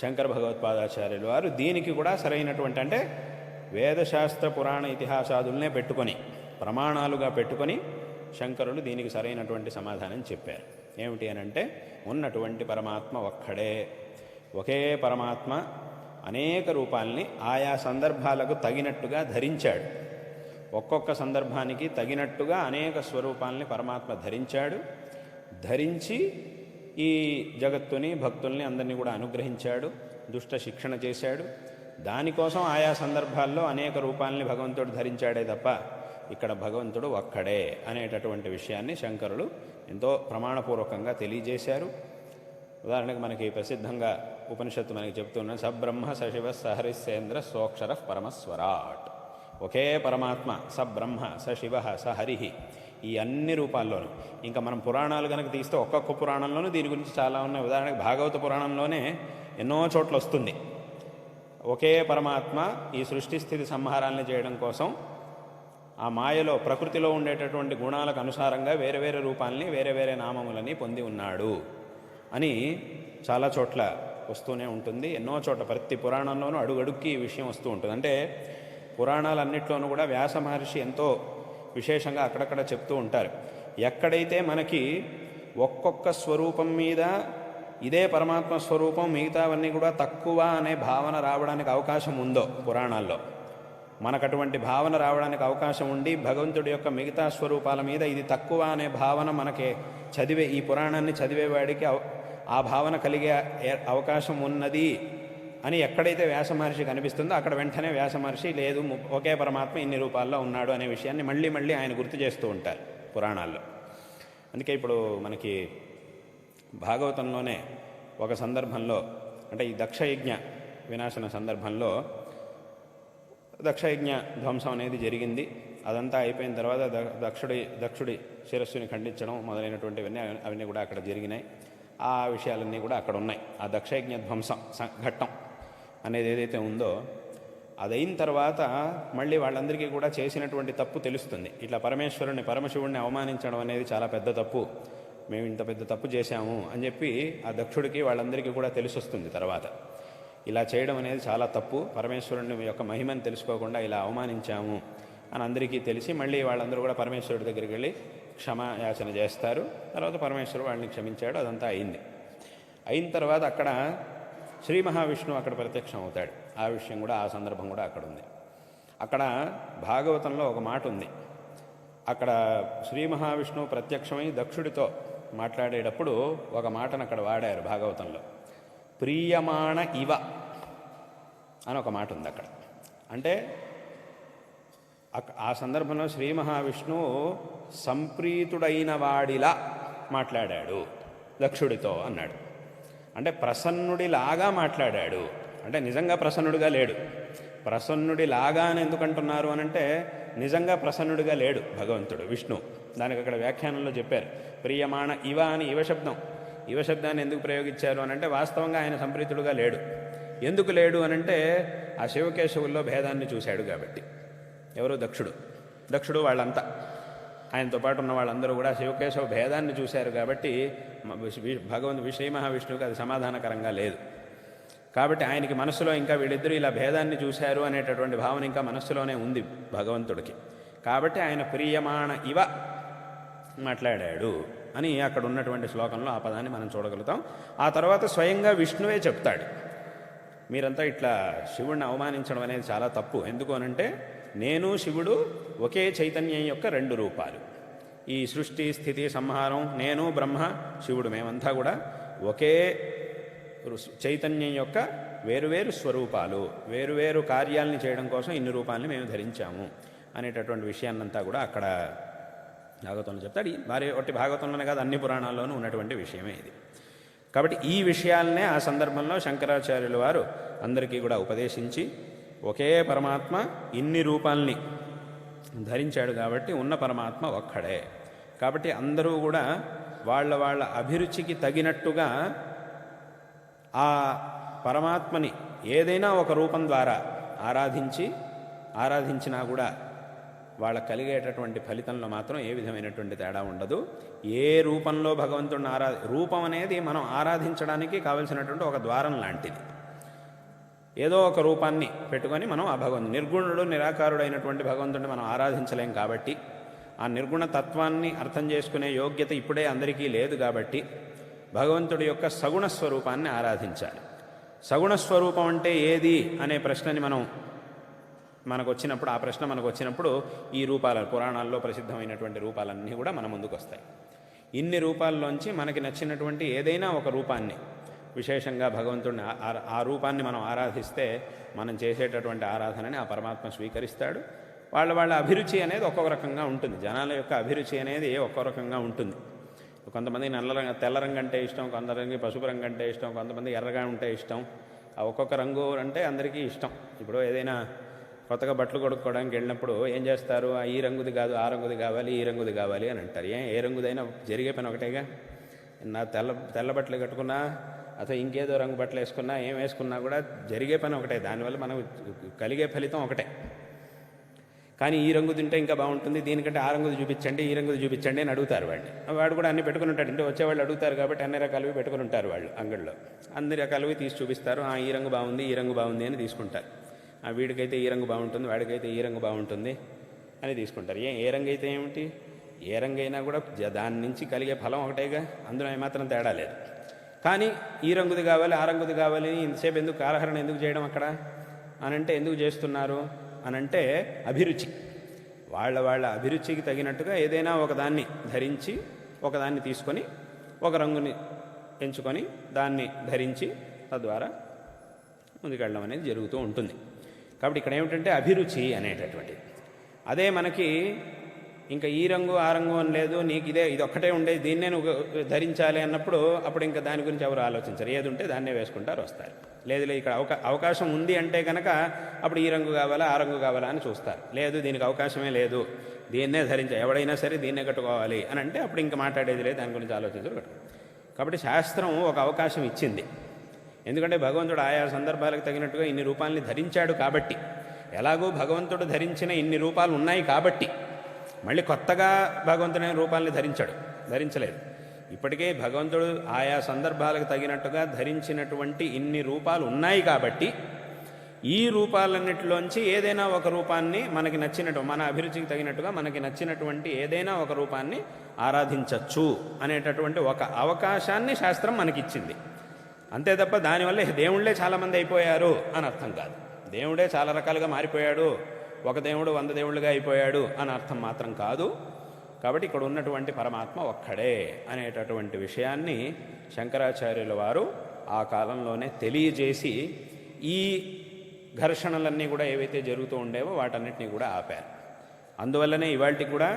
శంకర భగవత్పాదాచార్యులు వారు దీనికి కూడా సరైనటువంటి, అంటే వేదశాస్త్ర, పురాణ, ఇతిహాసాదులనే పెట్టుకొని, ప్రమాణాలుగా పెట్టుకొని శంకరులు దీనికి సరైనటువంటి సమాధానం చెప్పారు. ఏమిటి అనంటే, ఉన్నటువంటి పరమాత్మ ఒక్కడే, ఒకే పరమాత్మ అనేక రూపాల్ని ఆయా సందర్భాలకు తగినట్టుగా ధరించాడు. ఒక్కొక్క సందర్భానికి తగినట్టుగా అనేక స్వరూపాల్ని పరమాత్మ ధరించాడు. ధరించి ఈ జగత్తుని, భక్తుల్ని అందరినీ కూడా అనుగ్రహించాడు, దుష్ట శిక్షణ చేశాడు. దానికోసం ఆయా సందర్భాల్లో అనేక రూపాల్ని భగవంతుడు ధరించాడే తప్ప ఇక్కడ భగవంతుడు ఒక్కడే అనేటటువంటి విషయాన్ని శంకరులు ఎంతో ప్రమాణపూర్వకంగా తెలియజేశారు. ఉదాహరణకు మనకి ప్రసిద్ధంగా ఉపనిషత్తు మనకి చెప్తున్న సబ్రహ్మ సశివ సహరిశ్చేంద్ర సోక్షర పరమస్వరాట్. ఒకే పరమాత్మ సబ్రహ్మ సశివ సహరి, ఈ అన్ని రూపాల్లోనూ. ఇంకా మనం పురాణాలు కనుక తీస్తే ఒక్కొక్క పురాణంలోనూ దీని గురించి చాలా ఉన్నాయి. ఉదాహరణకు భాగవత పురాణంలోనే ఎన్నో చోట్ల వస్తుంది. ఒకే పరమాత్మ ఈ సృష్టి స్థితి సంహారాన్ని చేయడం కోసం ఆ మాయలో ప్రకృతిలో ఉండేటటువంటి గుణాలకు అనుసారంగా వేరే వేరే రూపాల్ని, వేరే వేరే నామములని పొంది ఉన్నాడు అని చాలా చోట్ల వస్తూనే ఉంటుంది. ఎన్నో చోట్ల ప్రతి పురాణంలోనూ అడుగడుక్కి ఈ విషయం వస్తూ ఉంటుంది. అంటే పురాణాలన్నింటిలోనూ కూడా వ్యాస మహర్షి ఎంతో విశేషంగా అక్కడక్కడ చెప్తూ ఉంటారు. ఎక్కడైతే మనకి ఒక్కొక్క స్వరూపం మీద ఇదే పరమాత్మ స్వరూపం, మిగతావన్నీ కూడా తక్కువ అనే భావన రావడానికి అవకాశం ఉందో పురాణాల్లో, మనకు అటువంటి భావన రావడానికి అవకాశం ఉండి భగవంతుడి యొక్క మిగతా స్వరూపాల మీద ఇది తక్కువ అనే భావన మనకి ఈ పురాణాన్ని చదివేవాడికి ఆ భావన కలిగే అవకాశం ఉన్నది అని ఎక్కడైతే వ్యాస మహర్షి కనిపిస్తుందో అక్కడ వెంటనే వ్యాస మహర్షి లేదు, ఒకే పరమాత్మ ఇన్ని రూపాల్లో ఉన్నాడు అనే విషయాన్ని మళ్ళీ మళ్ళీ ఆయన గుర్తు చేస్తూ ఉంటారు పురాణాల్లో. అందుకే ఇప్పుడు మనకి భాగవతంలోనే ఒక సందర్భంలో, అంటే ఈ దక్షయజ్ఞ వినాశన సందర్భంలో దక్షయజ్ఞ ధ్వంసం అనేది జరిగింది. అదంతా అయిపోయిన తర్వాత దక్షుడి శిరస్సుని ఖండించడం మొదలైనటువంటివన్నీ అవన్నీ కూడా అక్కడ జరిగినాయి. ఆ విషయాలన్నీ కూడా అక్కడ ఉన్నాయి. ఆ దక్షయజ్ఞ ధ్వంసం ఘట్టం అనేది ఏదైతే ఉందో అదైన తర్వాత మళ్ళీ వాళ్ళందరికీ కూడా చేసినటువంటి తప్పు తెలుస్తుంది. ఇట్లా పరమశివుడిని అవమానించడం అనేది చాలా పెద్ద తప్పు, మేము ఇంత పెద్ద తప్పు చేశాము అని చెప్పి ఆ దక్షుడికి వాళ్ళందరికీ కూడా తెలిసొస్తుంది. తర్వాత ఇలా చేయడం అనేది చాలా తప్పు, పరమేశ్వరుని యొక్క మహిమని తెలుసుకోకుండా ఇలా అవమానించాము అని అందరికీ తెలిసి మళ్ళీ వాళ్ళందరూ కూడా పరమేశ్వరుడి దగ్గరికి వెళ్ళి క్షమాయాచన చేస్తారు. తర్వాత పరమేశ్వరుడు వాళ్ళని క్షమించాడు. అదంతా అయింది. అయిన తర్వాత అక్కడ శ్రీ మహావిష్ణువు అక్కడ ప్రత్యక్షం అవుతాడు. ఆ విషయం కూడా, ఆ సందర్భం కూడా అక్కడ ఉంది. అక్కడ భాగవతంలో ఒక మాట ఉంది. అక్కడ శ్రీ మహావిష్ణువు ప్రత్యక్షమై దక్షుడితో మాట్లాడేటప్పుడు ఒక మాటను అక్కడ వాడారు భాగవతంలో. ప్రియమాణ ఇవ అని ఒక మాట ఉంది అక్కడ. అంటే ఆ సందర్భంలో శ్రీ మహావిష్ణువు సంప్రీతుడైన వాడిలా మాట్లాడాడు దక్షుడితో అన్నాడు. అంటే ప్రసన్నుడిలాగా మాట్లాడాడు. అంటే నిజంగా ప్రసన్నుడిగా లేడు. ప్రసన్నుడిలాగా అని ఎందుకంటున్నారు అనంటే నిజంగా ప్రసన్నుడిగా లేడు భగవంతుడు విష్ణు. దానికి అక్కడ వ్యాఖ్యానంలో చెప్పారు. ప్రియమాణ ఇవ అని ఇవ శబ్దాన్ని ఎందుకు ప్రయోగించారు అనంటే వాస్తవంగా ఆయన సంప్రీతుడుగా లేడు. ఎందుకు లేడు అనంటే ఆ శివకేశవుల్లో భేదాన్ని చూశాడు కాబట్టి. ఎవరు? దక్షుడు వాళ్ళంతా, ఆయనతో పాటు ఉన్న వాళ్ళందరూ కూడా శివకేశవ భేదాన్ని చూశారు కాబట్టి శ్రీ మహావిష్ణువుకి అది సమాధానకరంగా లేదు. కాబట్టి ఆయనకి మనస్సులో ఇంకా వీళ్ళిద్దరూ ఇలా భేదాన్ని చూశారు అనేటటువంటి భావన ఇంకా మనస్సులోనే ఉంది భగవంతుడికి. కాబట్టి ఆయన ప్రియమాణ ఇవ మాట్లాడాడు అని అక్కడ ఉన్నటువంటి శ్లోకంలో ఆ పదాన్ని మనం చూడగలుగుతాం. ఆ తర్వాత స్వయంగా విష్ణువే చెప్తాడు, మీరంతా ఇట్లా శివుడిని అవమానించడం అనేది చాలా తప్పు. ఎందుకు అనంటే నేను శివుడు ఒకే చైతన్యం యొక్క రెండు రూపాలు. ఈ సృష్టి స్థితి సంహారం, నేను బ్రహ్మ శివుడు మేమంతా కూడా ఒకే చైతన్యం యొక్క వేరువేరు స్వరూపాలు, వేరువేరు కార్యాలని చేయడం కోసం ఇన్ని రూపాలని మేము ధరించాము అనేటటువంటి విషయాన్నంతా కూడా అక్కడ భాగవతంలో చెప్తాడు. ఒట్టి భాగవతంలోనే కాదు, అన్ని పురాణాల్లోనూ ఉన్నటువంటి విషయమే ఇది. కాబట్టి ఈ విషయాలనే ఆ సందర్భంలో శంకరాచార్యుల వారు అందరికీ కూడా ఉపదేశించి ఒకే పరమాత్మ ఇన్ని రూపాల్ని ధరించాడు కాబట్టి ఉన్న పరమాత్మ ఒక్కడే. కాబట్టి అందరూ కూడా వాళ్ళ అభిరుచికి తగినట్టుగా ఆ పరమాత్మని ఏదైనా ఒక రూపం ద్వారా ఆరాధించినా కూడా వాళ్ళకు కలిగేటటువంటి ఫలితంలో మాత్రం ఏ విధమైనటువంటి తేడా ఉండదు. ఏ రూపంలో భగవంతుడిని రూపం అనేది మనం ఆరాధించడానికి కావలసినటువంటి ఒక ద్వారం లాంటిది. ఏదో ఒక రూపాన్ని పెట్టుకొని మనం ఆ నిర్గుణుడు నిరాకారుడైనటువంటి భగవంతుడిని మనం ఆరాధించలేం కాబట్టి, ఆ నిర్గుణ తత్వాన్ని అర్థం చేసుకునే యోగ్యత ఇప్పుడే అందరికీ లేదు కాబట్టి భగవంతుడి యొక్క సగుణ స్వరూపాన్ని ఆరాధించాలి. సగుణ స్వరూపం అంటే ఏది అనే ప్రశ్నని మనకు వచ్చినప్పుడు, ఆ ప్రశ్న మనకు వచ్చినప్పుడు ఈ రూపాల పురాణాల్లో ప్రసిద్ధమైనటువంటి రూపాలన్నీ కూడా మన ముందుకు వస్తాయి. ఇన్ని రూపాల్లోంచి మనకి నచ్చినటువంటి ఏదైనా ఒక రూపాన్ని, విశేషంగా భగవంతుడిని ఆ రూపాన్ని మనం ఆరాధిస్తే మనం చేసేటటువంటి ఆరాధనని ఆ పరమాత్మ స్వీకరిస్తాడు. వాళ్ళ అభిరుచి అనేది ఒక్కొక్క రకంగా ఉంటుంది. జనాల యొక్క అభిరుచి అనేది ఒక్కో రకంగా ఉంటుంది. కొంతమంది తెల్ల రంగు అంటే ఇష్టం, కొంతమందికి పసుపు రంగు అంటే ఇష్టం, కొంతమంది ఎర్రగా ఉంటే ఇష్టం. ఆ ఒక్కొక్క రంగు అంటే అందరికీ ఇష్టం. ఇప్పుడు ఏదైనా కొత్తగా బట్టలు కొనుక్కోవడానికి వెళ్ళినప్పుడు ఏం చేస్తారు, ఈ రంగుది కాదు, ఆ రంగుది కావాలి, ఈ రంగుది కావాలి అని అంటారు. ఏ రంగుదైనా జరిగే పని ఒకటేగా. నా తెల్ల బట్టలు కట్టుకున్నా అథवा ఇంకేదో రంగు బట్టలు వేసుకున్నా, ఏం వేసుకున్నా కూడా జరిగే పని ఒకటే. దానివల్ల మనకు కలిగే ఫలితం ఒకటే. కానీ ఈ రంగు తింటే ఇంకా బాగుంటుంది, దీనికంటే ఆ రంగుది చూపించండి, ఈ రంగుది చూపించండి అని అడుగుతారు వాడిని. వాడు కూడా అన్ని పెట్టుకుని ఉంటాడు. అంటే వచ్చేవాళ్ళు అడుగుతారు కాబట్టి అన్ని రకాలవి పెట్టుకుని ఉంటారు వాళ్ళు అంగడిలో. అన్ని రకాలవి తీసి చూపిస్తారు. ఈ రంగు బాగుంది, ఈ రంగు బాగుంది అని తీసుకుంటారు. వీడికైతే ఈ రంగు బాగుంటుంది, వాడికైతే ఈ రంగు బాగుంటుంది అని తీసుకుంటారు. ఏ రంగు అయితే ఏమిటి, ఏ రంగు అయినా కూడా దాని నుంచి కలిగే ఫలం ఒకటేగా, అందులో ఏమాత్రం తేడా లేదు. కానీ ఈ రంగుది కావాలి, ఆ రంగుది కావాలి ఇంతసేపు ఎందుకు కాలహరణ ఎందుకు చేయడం అక్కడ అనంటే, ఎందుకు చేస్తున్నారు అనంటే అభిరుచి. వాళ్ళ అభిరుచికి తగినట్టుగా ఏదైనా ఒకదాన్ని ధరించి, ఒకదాన్ని తీసుకొని, ఒక రంగుని ఎంచుకొని దాన్ని ధరించి తద్వారా ముందుకెళ్ళడం అనేది జరుగుతూ ఉంటుంది. కాబట్టి ఇక్కడ ఏమిటంటే అభిరుచి అనేటటువంటిది. అదే మనకి ఇంకా ఈ రంగు ఆ రంగు అని లేదు, నీకు ఇది ఒక్కటే ఉండేది, దీన్నే నువ్వు ధరించాలి అన్నప్పుడు అప్పుడు ఇంకా దాని గురించి ఎవరు ఆలోచించరు. ఏది ఉంటే దాన్నే వేసుకుంటారు, వస్తారు. లేదు ఇక్కడ అవకాశం ఉంది అంటే కనుక అప్పుడు ఈ రంగు కావాలా, ఆ రంగు కావాలా అని చూస్తారు. లేదు దీనికి అవకాశమే లేదు, దీన్నే ధరించాలి, ఎవడైనా సరే దీన్నే కట్టుకోవాలి అని అంటే అప్పుడు ఇంకా మాట్లాడేది లేదు, దాని గురించి ఆలోచించరు. కాబట్టి శాస్త్రం ఒక అవకాశం ఇచ్చింది. ఎందుకంటే భగవంతుడు ఆయా సందర్భాలకు తగినట్టుగా ఇన్ని రూపాలని ధరించాడు కాబట్టి, ఎలాగో భగవంతుడు ధరించిన ఇన్ని రూపాలు ఉన్నాయి కాబట్టి మళ్ళీ కొత్తగా భగవంతుడైన రూపాలని ధరించలేదు. ఇప్పటికే భగవంతుడు ఆయా సందర్భాలకు తగినట్టుగా ధరించినటువంటి ఇన్ని రూపాలు ఉన్నాయి కాబట్టి ఈ రూపాలన్నిటిలోంచి ఏదైనా ఒక రూపాన్ని మనకి నచ్చినట్టు, మన అభిరుచికి తగినట్టుగా మనకి నచ్చినటువంటి ఏదైనా ఒక రూపాన్ని ఆరాధించవచ్చు అనేటటువంటి ఒక అవకాశాన్ని శాస్త్రం మనకిచ్చింది. అంతే తప్ప దానివల్ల దేవుళ్ళే చాలామంది అయిపోయారు అని అర్థం కాదు. దేవుడే చాలా రకాలుగా మారిపోయాడు, ఒక దేవుడు 100 దేవుళ్ళుగా అయిపోయాడు అని అర్థం మాత్రం కాదు. కాబట్టి ఇక్కడ ఉన్నటువంటి పరమాత్మ ఒక్కడే అనేటటువంటి విషయాన్ని శంకరాచార్యుల వారు ఆ కాలంలోనే తెలియజేసి ఈ ఘర్షణలన్నీ కూడా ఏవైతే జరుగుతూ ఉండేవో వాటన్నిటినీ కూడా ఆపారు. అందువల్లనే ఇవాళకి కూడా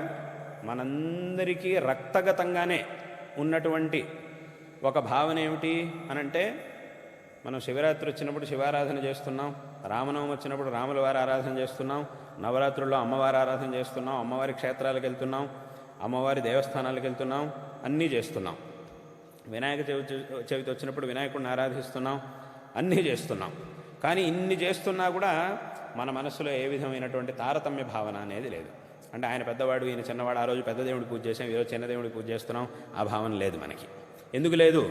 మనందరికీ రక్తగతంగానే ఉన్నటువంటి ఒక భావన ఏమిటి అనంటే, మనం శివరాత్రి వచ్చినప్పుడు శివారాధన చేస్తున్నాం, రామనవమి వచ్చినప్పుడు రాముల వారి ఆరాధన చేస్తున్నాం, నవరాత్రుల్లో అమ్మవారి ఆరాధన చేస్తున్నాం, అమ్మవారి క్షేత్రాలకు వెళ్తున్నాం, అమ్మవారి దేవస్థానాలకు వెళ్తున్నాం, అన్నీ చేస్తున్నాం. వినాయక చవితి వచ్చినప్పుడు వినాయకుడిని ఆరాధిస్తున్నాం, అన్నీ చేస్తున్నాం. కానీ ఇన్ని చేస్తున్నా కూడా మన మనసులో ఏ విధమైనటువంటి తారతమ్య భావన అనేది లేదు. అంటే ఆయన పెద్దవాడు, ఈయన చిన్నవాడు, ఆ రోజు పెద్ద దేవుడికి పూజ చేసాం, ఈరోజు చిన్న దేవుడికి పూజ చేస్తున్నాం, ఆ భావన లేదు మనకి. ఎందుకు లేదు?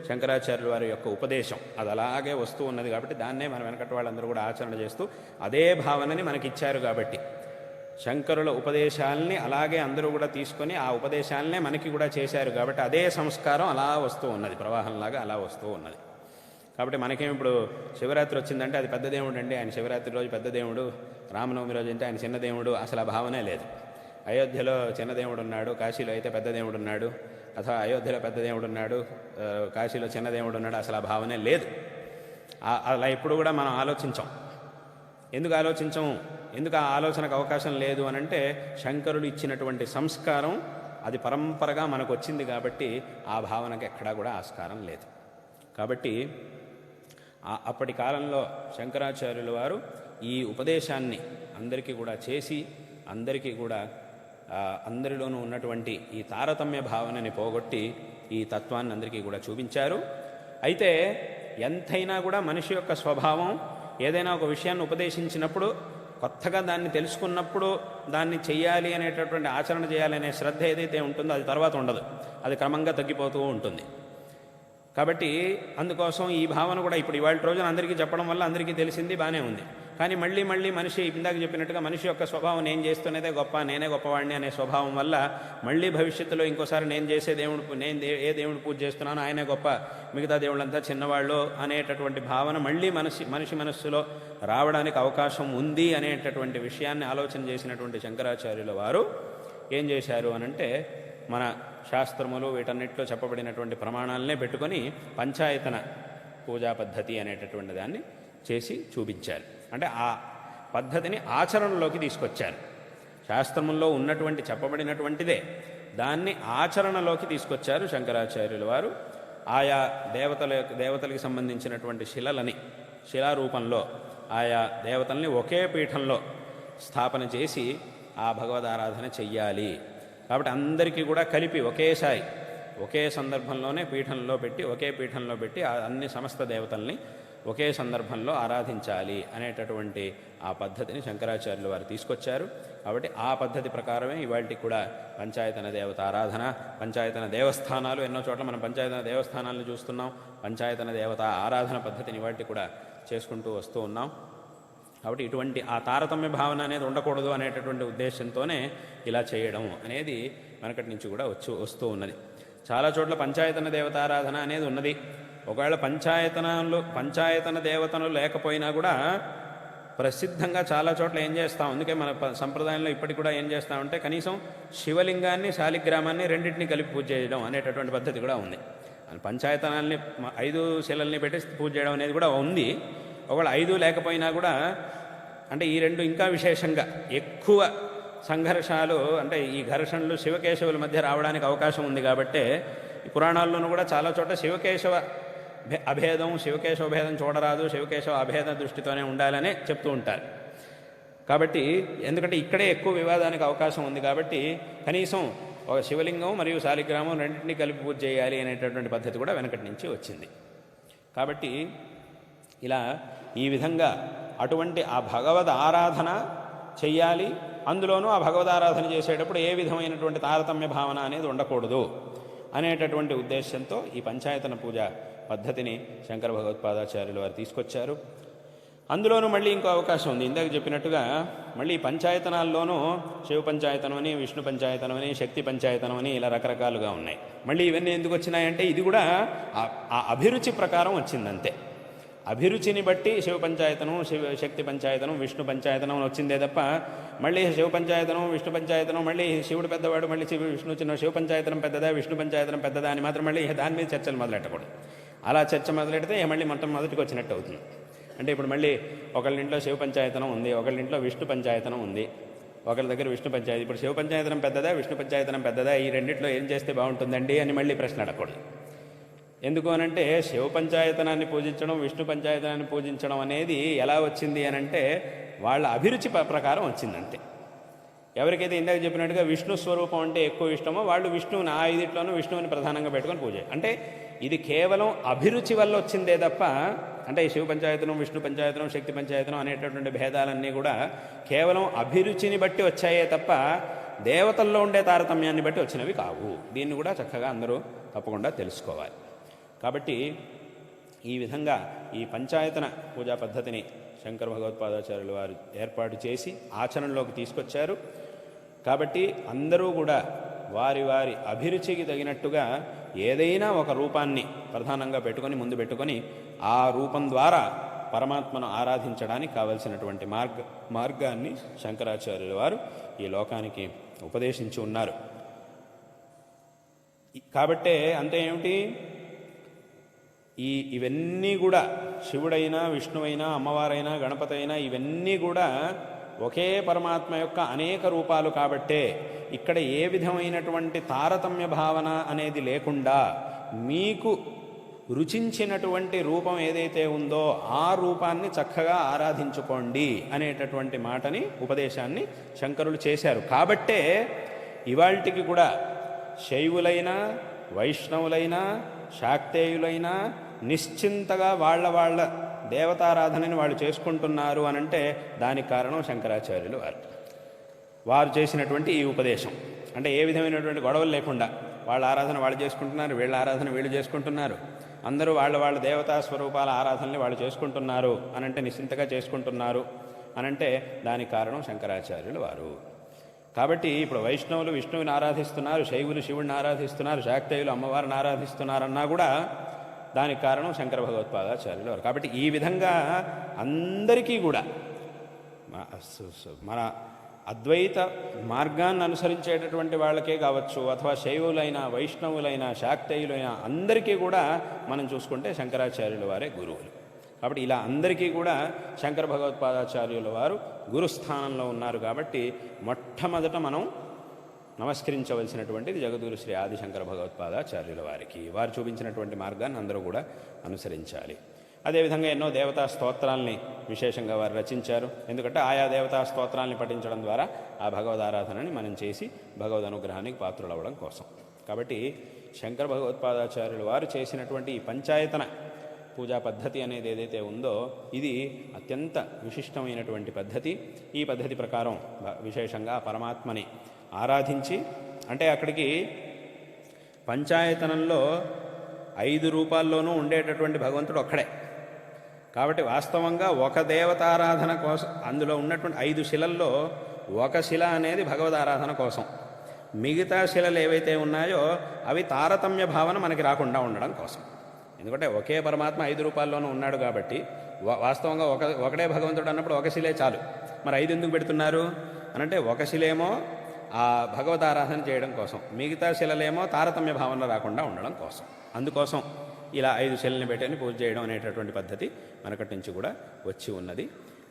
శంకరాచార్యుల వారి యొక్క ఉపదేశం అది అలాగే వస్తూ ఉన్నది కాబట్టి దాన్నే మన వెనకటి వాళ్ళందరూ కూడా ఆచరణ చేస్తూ అదే భావనని మనకిచ్చారు. కాబట్టి శంకరుల ఉపదేశాలని అలాగే అందరూ కూడా తీసుకొని ఆ ఉపదేశాలనే మనకి కూడా చేశారు. కాబట్టి అదే సంస్కారం అలా వస్తూ ఉన్నది, ప్రవాహంలాగా అలా వస్తూ ఉన్నది. కాబట్టి మనకేం ఇప్పుడు శివరాత్రి వచ్చిందంటే అది పెద్ద దేవుడు అండి, ఆయన శివరాత్రి రోజు పెద్ద దేవుడు, రామనవమి రోజు అంటే ఆయన చిన్న దేవుడు, అసలు ఆ భావనే లేదు. అయోధ్యలో చిన్న దేవుడు ఉన్నాడు, కాశీలో అయితే పెద్ద దేవుడు ఉన్నాడు, అథవా అయోధ్యలో పెద్ద దేవుడు ఉన్నాడు, కాశీలో చిన్న దేవుడు ఉన్నాడు, అసలు ఆ భావనే లేదు. అలా ఎప్పుడు కూడా మనం ఆలోచించాం. ఎందుకు ఆలోచించం? ఎందుకు ఆ ఆలోచనకు అవకాశం లేదు అనంటే శంకరుడు ఇచ్చినటువంటి సంస్కారం అది పరంపరగా మనకు వచ్చింది కాబట్టి ఆ భావనకు ఎక్కడా కూడా ఆస్కారం లేదు. కాబట్టి అప్పటి కాలంలో శంకరాచార్యుల వారు ఈ ఉపదేశాన్ని అందరికీ కూడా చేసి అందరికీ కూడా అందరిలోనూ ఉన్నటువంటి ఈ తారతమ్య భావనని పోగొట్టి ఈ తత్వాన్ని అందరికీ కూడా చూపించారు. అయితే ఎంతైనా కూడా మనిషి యొక్క స్వభావం ఏదైనా ఒక విషయాన్ని ఉపదేశించినప్పుడు, కొత్తగా దాన్ని తెలుసుకున్నప్పుడు దాన్ని చెయ్యాలి అనేటటువంటి ఆచరణ చేయాలనే శ్రద్ధ ఏదైతే ఉంటుందో అది తర్వాత ఉండదు, అది క్రమంగా తగ్గిపోతూ ఉంటుంది. కాబట్టి అందుకోసం ఈ భావన కూడా ఇప్పుడు ఇవాళ రోజున అందరికీ చెప్పడం వల్ల అందరికీ తెలిసింది, బాగానే ఉంది. కానీ మళ్ళీ మళ్ళీ మనిషి ఇందాక చెప్పినట్టుగా మనిషి యొక్క స్వభావం నేను చేస్తున్నదే గొప్ప, నేనే గొప్పవాడిని అనే స్వభావం వల్ల మళ్ళీ భవిష్యత్తులో ఇంకోసారి నేను చేసే ఏ దేవుడు పూజ చేస్తున్నానో ఆయనే గొప్ప, మిగతా దేవుళ్ళంతా చిన్నవాళ్ళు అనేటటువంటి భావన మళ్ళీ మనిషి మనస్సులో రావడానికి అవకాశం ఉంది అనేటటువంటి విషయాన్ని ఆలోచన చేసినటువంటి శంకరాచార్యుల వారు ఏం చేశారు అనంటే మన శాస్త్రములు వీటన్నిటిలో చెప్పబడినటువంటి ప్రమాణాలనే పెట్టుకొని పంచాయతన పూజా పద్ధతి అనేటటువంటి దాన్ని చేసి చూపించారు. అంటే ఆ పద్ధతిని ఆచరణలోకి తీసుకొచ్చారు. శాస్త్రముల్లో ఉన్నటువంటి చెప్పబడినటువంటిదే దాన్ని ఆచరణలోకి తీసుకొచ్చారు శంకరాచార్యుల వారు. ఆయా దేవతలకి సంబంధించినటువంటి శిలారూపంలో ఆయా దేవతల్ని ఒకే పీఠంలో స్థాపన చేసి ఆ భగవదారాధన చెయ్యాలి. కాబట్టి అందరికీ కూడా కలిపి ఒకేసారి ఒకే సందర్భంలోనే ఒకే పీఠంలో పెట్టి అన్ని సమస్త దేవతల్ని ఒకే సందర్భంలో ఆరాధించాలి అనేటటువంటి ఆ పద్ధతిని శంకరాచార్యులు వారు తీసుకొచ్చారు. కాబట్టి ఆ పద్ధతి ప్రకారమే ఇవాళకి కూడా పంచాయతన దేవత ఆరాధన, పంచాయతన దేవస్థానాలు ఎన్నో చోట్ల మనం పంచాయతన దేవస్థానాలను చూస్తున్నాం. పంచాయతన దేవత ఆరాధన పద్ధతిని ఇవాళకి కూడా చేసుకుంటూ వస్తూ ఉన్నాం. కాబట్టి ఇటువంటి ఆ తారతమ్య భావన అనేది ఉండకూడదు అనేటటువంటి ఉద్దేశంతోనే ఇలా చేయడం అనేది వెనకటి నుంచి కూడా వస్తూ ఉన్నది. చాలా చోట్ల పంచాయతన దేవతారాధన అనేది ఉన్నది. ఒకవేళ పంచాయతన దేవతలు లేకపోయినా కూడా ప్రసిద్ధంగా చాలా చోట్ల ఏం చేస్తాం, అందుకే మన సంప్రదాయంలో ఇప్పటికి కూడా ఏం చేస్తామంటే కనీసం శివలింగాన్ని శాలిగ్రామాన్ని రెండింటినీ కలిపి పూజ చేయడం అనేటటువంటి పద్ధతి కూడా ఉంది. పంచాయతనాల్ని 5 శిలల్ని పెట్టి పూజ చేయడం అనేది కూడా ఉంది. ఒకవేళ 5 లేకపోయినా కూడా అంటే ఈ 2 ఇంకా విశేషంగా ఎక్కువ సంఘర్షాలు అంటే ఈ ఘర్షణలు శివకేశవుల మధ్య రావడానికి అవకాశం ఉంది. కాబట్టే ఈ పురాణాల్లోనూ కూడా చాలా చోట్ల శివకేశవ భేదం చూడరాదు, శివకేశవ అభేద దృష్టితోనే ఉండాలనే చెప్తూ ఉంటారు. కాబట్టి ఎందుకంటే ఇక్కడే ఎక్కువ వివాదానికి అవకాశం ఉంది. కాబట్టి కనీసం ఒక శివలింగం మరియు శాలిగ్రామం రెండింటినీ కలిపి పూజ చేయాలి అనేటటువంటి పద్ధతి కూడా వెనకటి నుంచి వచ్చింది. కాబట్టి ఇలా ఈ విధంగా అటువంటి ఆ భగవద్ ఆరాధన చెయ్యాలి. అందులోనూ ఆ భగవదారాధన చేసేటప్పుడు ఏ విధమైనటువంటి తారతమ్య భావన అనేది ఉండకూడదు అనేటటువంటి ఉద్దేశంతో ఈ పంచాయతన పూజ పద్ధతిని శంకర భగవత్పాదాచార్యులు వారు తీసుకొచ్చారు. అందులోనూ మళ్ళీ ఇంకో అవకాశం ఉంది. ఇందాక చెప్పినట్టుగా మళ్ళీ పంచాయతనాల్లోనూ శివ పంచాయతనం అని, విష్ణు పంచాయతనం అని, శక్తి పంచాయతనం అని ఇలా రకరకాలుగా ఉన్నాయి. మళ్ళీ ఇవన్నీ ఎందుకు వచ్చినాయంటే ఇది కూడా ఆ అభిరుచి ప్రకారం వచ్చిందంతే. అభిరుచిని బట్టి శివ పంచాయతనం, శక్తి పంచాయతనం, విష్ణు పంచాయతనం వచ్చిందే తప్ప మళ్ళీ శివ పంచాయతనం, విష్ణు పంచాయతనం, మళ్ళీ శివుడు పెద్దవాడు, మళ్ళీ విష్ణు చిన్న, శివ పంచాయతనం పెద్దదా, విష్ణు పంచాయతనం పెద్దదా అని మాత్రం మళ్ళీ దాని మీద చర్చలు మొదలెట్టకూడదు. అలా చర్చ మొదలెడితే మళ్ళీ మొదటికి వచ్చినట్టు అవుతుంది. అంటే ఇప్పుడు మళ్ళీ ఒకళ్ళింట్లో శివ పంచాయతనం ఉంది, ఒకళ్ళింట్లో విష్ణు పంచాయతనం ఉంది, ఒకరి దగ్గర విష్ణు పంచాయతీ. ఇప్పుడు శివ పంచాయతనం పెద్దదా, విష్ణు పంచాయతనం పెద్దదా, ఈ రెండిట్లో ఏం చేస్తే బాగుంటుందండి అని మళ్ళీ ప్రశ్న అడగకూడదు. ఎందుకు అనంటే శివ పంచాయతనాన్ని పూజించడం, విష్ణు పంచాయతనాన్ని పూజించడం అనేది ఎలా వచ్చింది అనంటే వాళ్ళ అభిరుచి ప్రకారం వచ్చిందంతే. ఎవరికైతే ఇందాక చెప్పినట్టుగా విష్ణు స్వరూపం అంటే ఎక్కువ ఇష్టమో వాళ్ళు విష్ణువుని ఆ 5 విష్ణువుని ప్రధానంగా పెట్టుకొని పూజ. అంటే ఇది కేవలం అభిరుచి వల్ల వచ్చిందే తప్ప అంటే శివ పంచాయతనం, విష్ణు పంచాయతనం, శక్తి పంచాయతనం అనేటటువంటి భేదాలన్నీ కూడా కేవలం అభిరుచిని బట్టి వచ్చాయే తప్ప దేవతల్లో ఉండే తారతమ్యాన్ని బట్టి వచ్చినవి కావు. దీన్ని కూడా చక్కగా అందరూ తప్పకుండా తెలుసుకోవాలి. కాబట్టి ఈ విధంగా ఈ పంచాయతన పూజా పద్ధతిని శంకర భగవత్పాదాచార్యులు వారు ఏర్పాటు చేసి ఆచరణలోకి తీసుకొచ్చారు. కాబట్టి అందరూ కూడా వారి వారి అభిరుచికి తగినట్టుగా ఏదైనా ఒక రూపాన్ని ప్రధానంగా ముందు పెట్టుకొని ఆ రూపం ద్వారా పరమాత్మను ఆరాధించడానికి కావలసినటువంటి మార్గాన్ని శంకరాచార్యుల వారు ఈ లోకానికి ఉపదేశించి ఉన్నారు. కాబట్టే అంటే ఏమిటి, ఇవన్నీ కూడా శివుడైనా, విష్ణువైనా, అమ్మవారైనా, గణపతి అయినా ఇవన్నీ కూడా ఒకే పరమాత్మ యొక్క అనేక రూపాలు. కాబట్టే ఇక్కడ ఏ విధమైనటువంటి తారతమ్య భావన అనేది లేకుండా మీకు రుచించినటువంటి రూపం ఏదైతే ఉందో ఆ రూపాన్ని చక్కగా ఆరాధించుకోండి అనేటటువంటి మాటని, ఉపదేశాన్ని శంకరులు చేశారు. కాబట్టే ఇవాల్టికి కూడా శైవులైనా, వైష్ణవులైనా, శాక్తేయులైనా నిశ్చింతగా వాళ్ళ దేవతారాధనని వాళ్ళు చేసుకుంటున్నారు అనంటే దానికి కారణం శంకరాచార్యులు వారు చేసినటువంటి ఈ ఉపదేశం. అంటే ఏ విధమైనటువంటి గొడవలు లేకుండా వాళ్ళ ఆరాధన వాళ్ళు చేసుకుంటున్నారు, వీళ్ళ ఆరాధన వీళ్ళు చేసుకుంటున్నారు, అందరూ వాళ్ళ దేవతా స్వరూపాల ఆరాధనని వాళ్ళు చేసుకుంటున్నారు అనంటే నిశ్చింతగా చేసుకుంటున్నారు అనంటే దానికి కారణం శంకరాచార్యుల వారు. కాబట్టి ఇప్పుడు వైష్ణవులు విష్ణువుని ఆరాధిస్తున్నారు, శైవులు శివుడిని ఆరాధిస్తున్నారు, శాక్తేయులు అమ్మవారిని ఆరాధిస్తున్నారన్నా కూడా దానికి కారణం శంకర భగవత్పాదాచార్యుల వారు. కాబట్టి ఈ విధంగా అందరికీ కూడా మన అద్వైత మార్గాన్ని అనుసరించేటటువంటి వాళ్ళకే కావచ్చు, అథవా శైవులైన వైష్ణవులైన శాక్తేయులైన అందరికీ కూడా మనం చూసుకుంటే శంకరాచార్యుల వారే గురువులు. కాబట్టి ఇలా అందరికీ కూడా శంకర భగవత్పాదాచార్యుల వారు గురుస్థానంలో ఉన్నారు. కాబట్టి మొట్టమొదట మనం నమస్కరించవలసినటువంటిది జగద్గురు శ్రీ ఆదిశంకర భగవత్పాదాచార్యుల వారికి. వారు చూపించినటువంటి మార్గాన్ని అందరూ కూడా అనుసరించాలి. అదేవిధంగా ఎన్నో దేవతా స్తోత్రాల్ని విశేషంగా వారు రచించారు. ఎందుకంటే ఆయా దేవతా స్తోత్రాల్ని పఠించడం ద్వారా ఆ భగవదారాధనని మనం చేసి భగవద్ అనుగ్రహానికి పాత్రులవ్వడం కోసం. కాబట్టి శంకర భగవత్పాదాచార్యులు వారు చేసినటువంటి ఈ పంచాయతన పూజా పద్ధతి అనేది ఏదైతే ఉందో ఇది అత్యంత విశిష్టమైనటువంటి పద్ధతి. ఈ పద్ధతి ప్రకారం విశేషంగా పరమాత్మని ఆరాధించి, అంటే అక్కడికి పంచాయతనంలో 5 రూపాల్లోనూ ఉండేటటువంటి భగవంతుడు ఒక్కడే. కాబట్టి వాస్తవంగా ఒక దేవతారాధన కోసం అందులో ఉన్నటువంటి 5 శిలల్లో ఒక శిల అనేది భగవదారాధన కోసం, మిగతా శిలలు ఏవైతే ఉన్నాయో అవి తారతమ్య భావన మనకి రాకుండా ఉండడం కోసం. ఎందుకంటే ఒకే పరమాత్మ 5 రూపాల్లోనూ ఉన్నాడు కాబట్టి వాస్తవంగా ఒకడే భగవంతుడు అన్నప్పుడు ఒక శిలే చాలు. మరి 5 ఎందుకు పెడుతున్నారు అనంటే ఒక శిలేమో ఆ భగవదారాధన చేయడం కోసం, మిగతా శిలలేమో తారతమ్య భావన రాకుండా ఉండడం కోసం. అందుకోసం ఇలా 5 శిలని పెట్టి పూజ చేయడం అనేటటువంటి పద్ధతి మనకటి నుంచి కూడా వచ్చి ఉన్నది.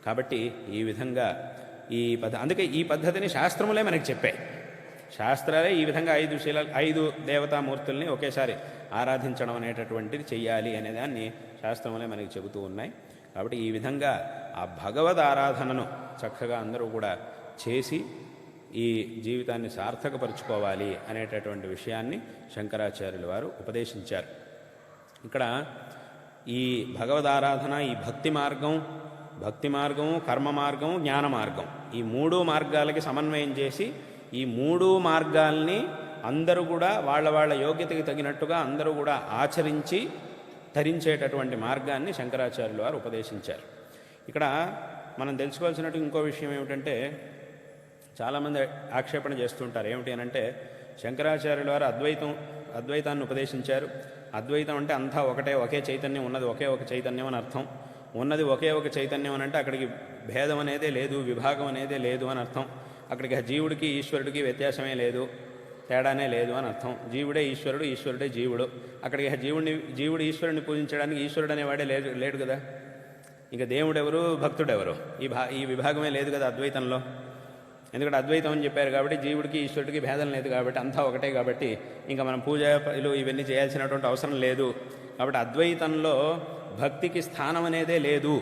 కాబట్టి ఈ విధంగా అందుకే ఈ పద్ధతిని శాస్త్రములే మనకి చెప్పాయి. శాస్త్రాలే ఈ విధంగా 5 దేవతామూర్తుల్ని ఒకేసారి ఆరాధించడం అనేటటువంటిది చెయ్యాలి అనేదాన్ని శాస్త్రములే మనకి చెబుతూ ఉన్నాయి. కాబట్టి ఈ విధంగా ఆ భగవద్ ఆరాధనను చక్కగా అందరూ కూడా చేసి ఈ జీవితాన్ని సార్థకపరుచుకోవాలి అనేటటువంటి విషయాన్ని శంకరాచార్యుల వారు ఉపదేశించారు. ఇక్కడ ఈ భగవదారాధన, ఈ భక్తి మార్గం, కర్మ మార్గం, జ్ఞాన మార్గం, ఈ 3 మార్గాలకి సమన్వయం చేసి ఈ 3 మార్గాల్ని అందరూ కూడా వాళ్ళ యోగ్యతకి తగినట్టుగా అందరూ కూడా ఆచరించి ధరించేటటువంటి మార్గాన్ని శంకరాచార్యుల వారు ఉపదేశించారు. ఇక్కడ మనం తెలుసుకోవాల్సినట్టు ఇంకో విషయం ఏమిటంటే, చాలామంది ఆక్షేపణ చేస్తుంటారు. ఏమిటి అనంటే, శంకరాచార్యుల వారు అద్వైతాన్ని ఉపదేశించారు. అద్వైతం అంటే అంతా ఒకటే, ఒకే చైతన్యం ఉన్నది, ఒకే ఒక చైతన్యం అని అర్థం. ఉన్నది ఒకే ఒక చైతన్యం అని అంటే అక్కడికి భేదం అనేదే లేదు, విభాగం అనేదే లేదు అని అర్థం. అక్కడికి జీవుడికి ఈశ్వరుడికి వ్యత్యాసమే లేదు, తేడానే లేదు అని అర్థం. జీవుడే ఈశ్వరుడు, ఈశ్వరుడే జీవుడు. అక్కడికి జీవుడు ఈశ్వరుని పూజించడానికి ఈశ్వరుడు అనేవాడే లేడు కదా. ఇంకా దేవుడెవరు, భక్తుడెవరు, ఈ విభాగమే లేదు కదా అద్వైతంలో. ఎందుకంటే అద్వైతం అని చెప్పారు కాబట్టి జీవుడికి ఈశ్వరుడికి భేదం లేదు కాబట్టి అంతా ఒకటే. కాబట్టి ఇంకా మనం పూజలు ఇవన్నీ చేయాల్సినటువంటి అవసరం లేదు. కాబట్టి అద్వైతంలో భక్తికి స్థానం అనేదే లేదు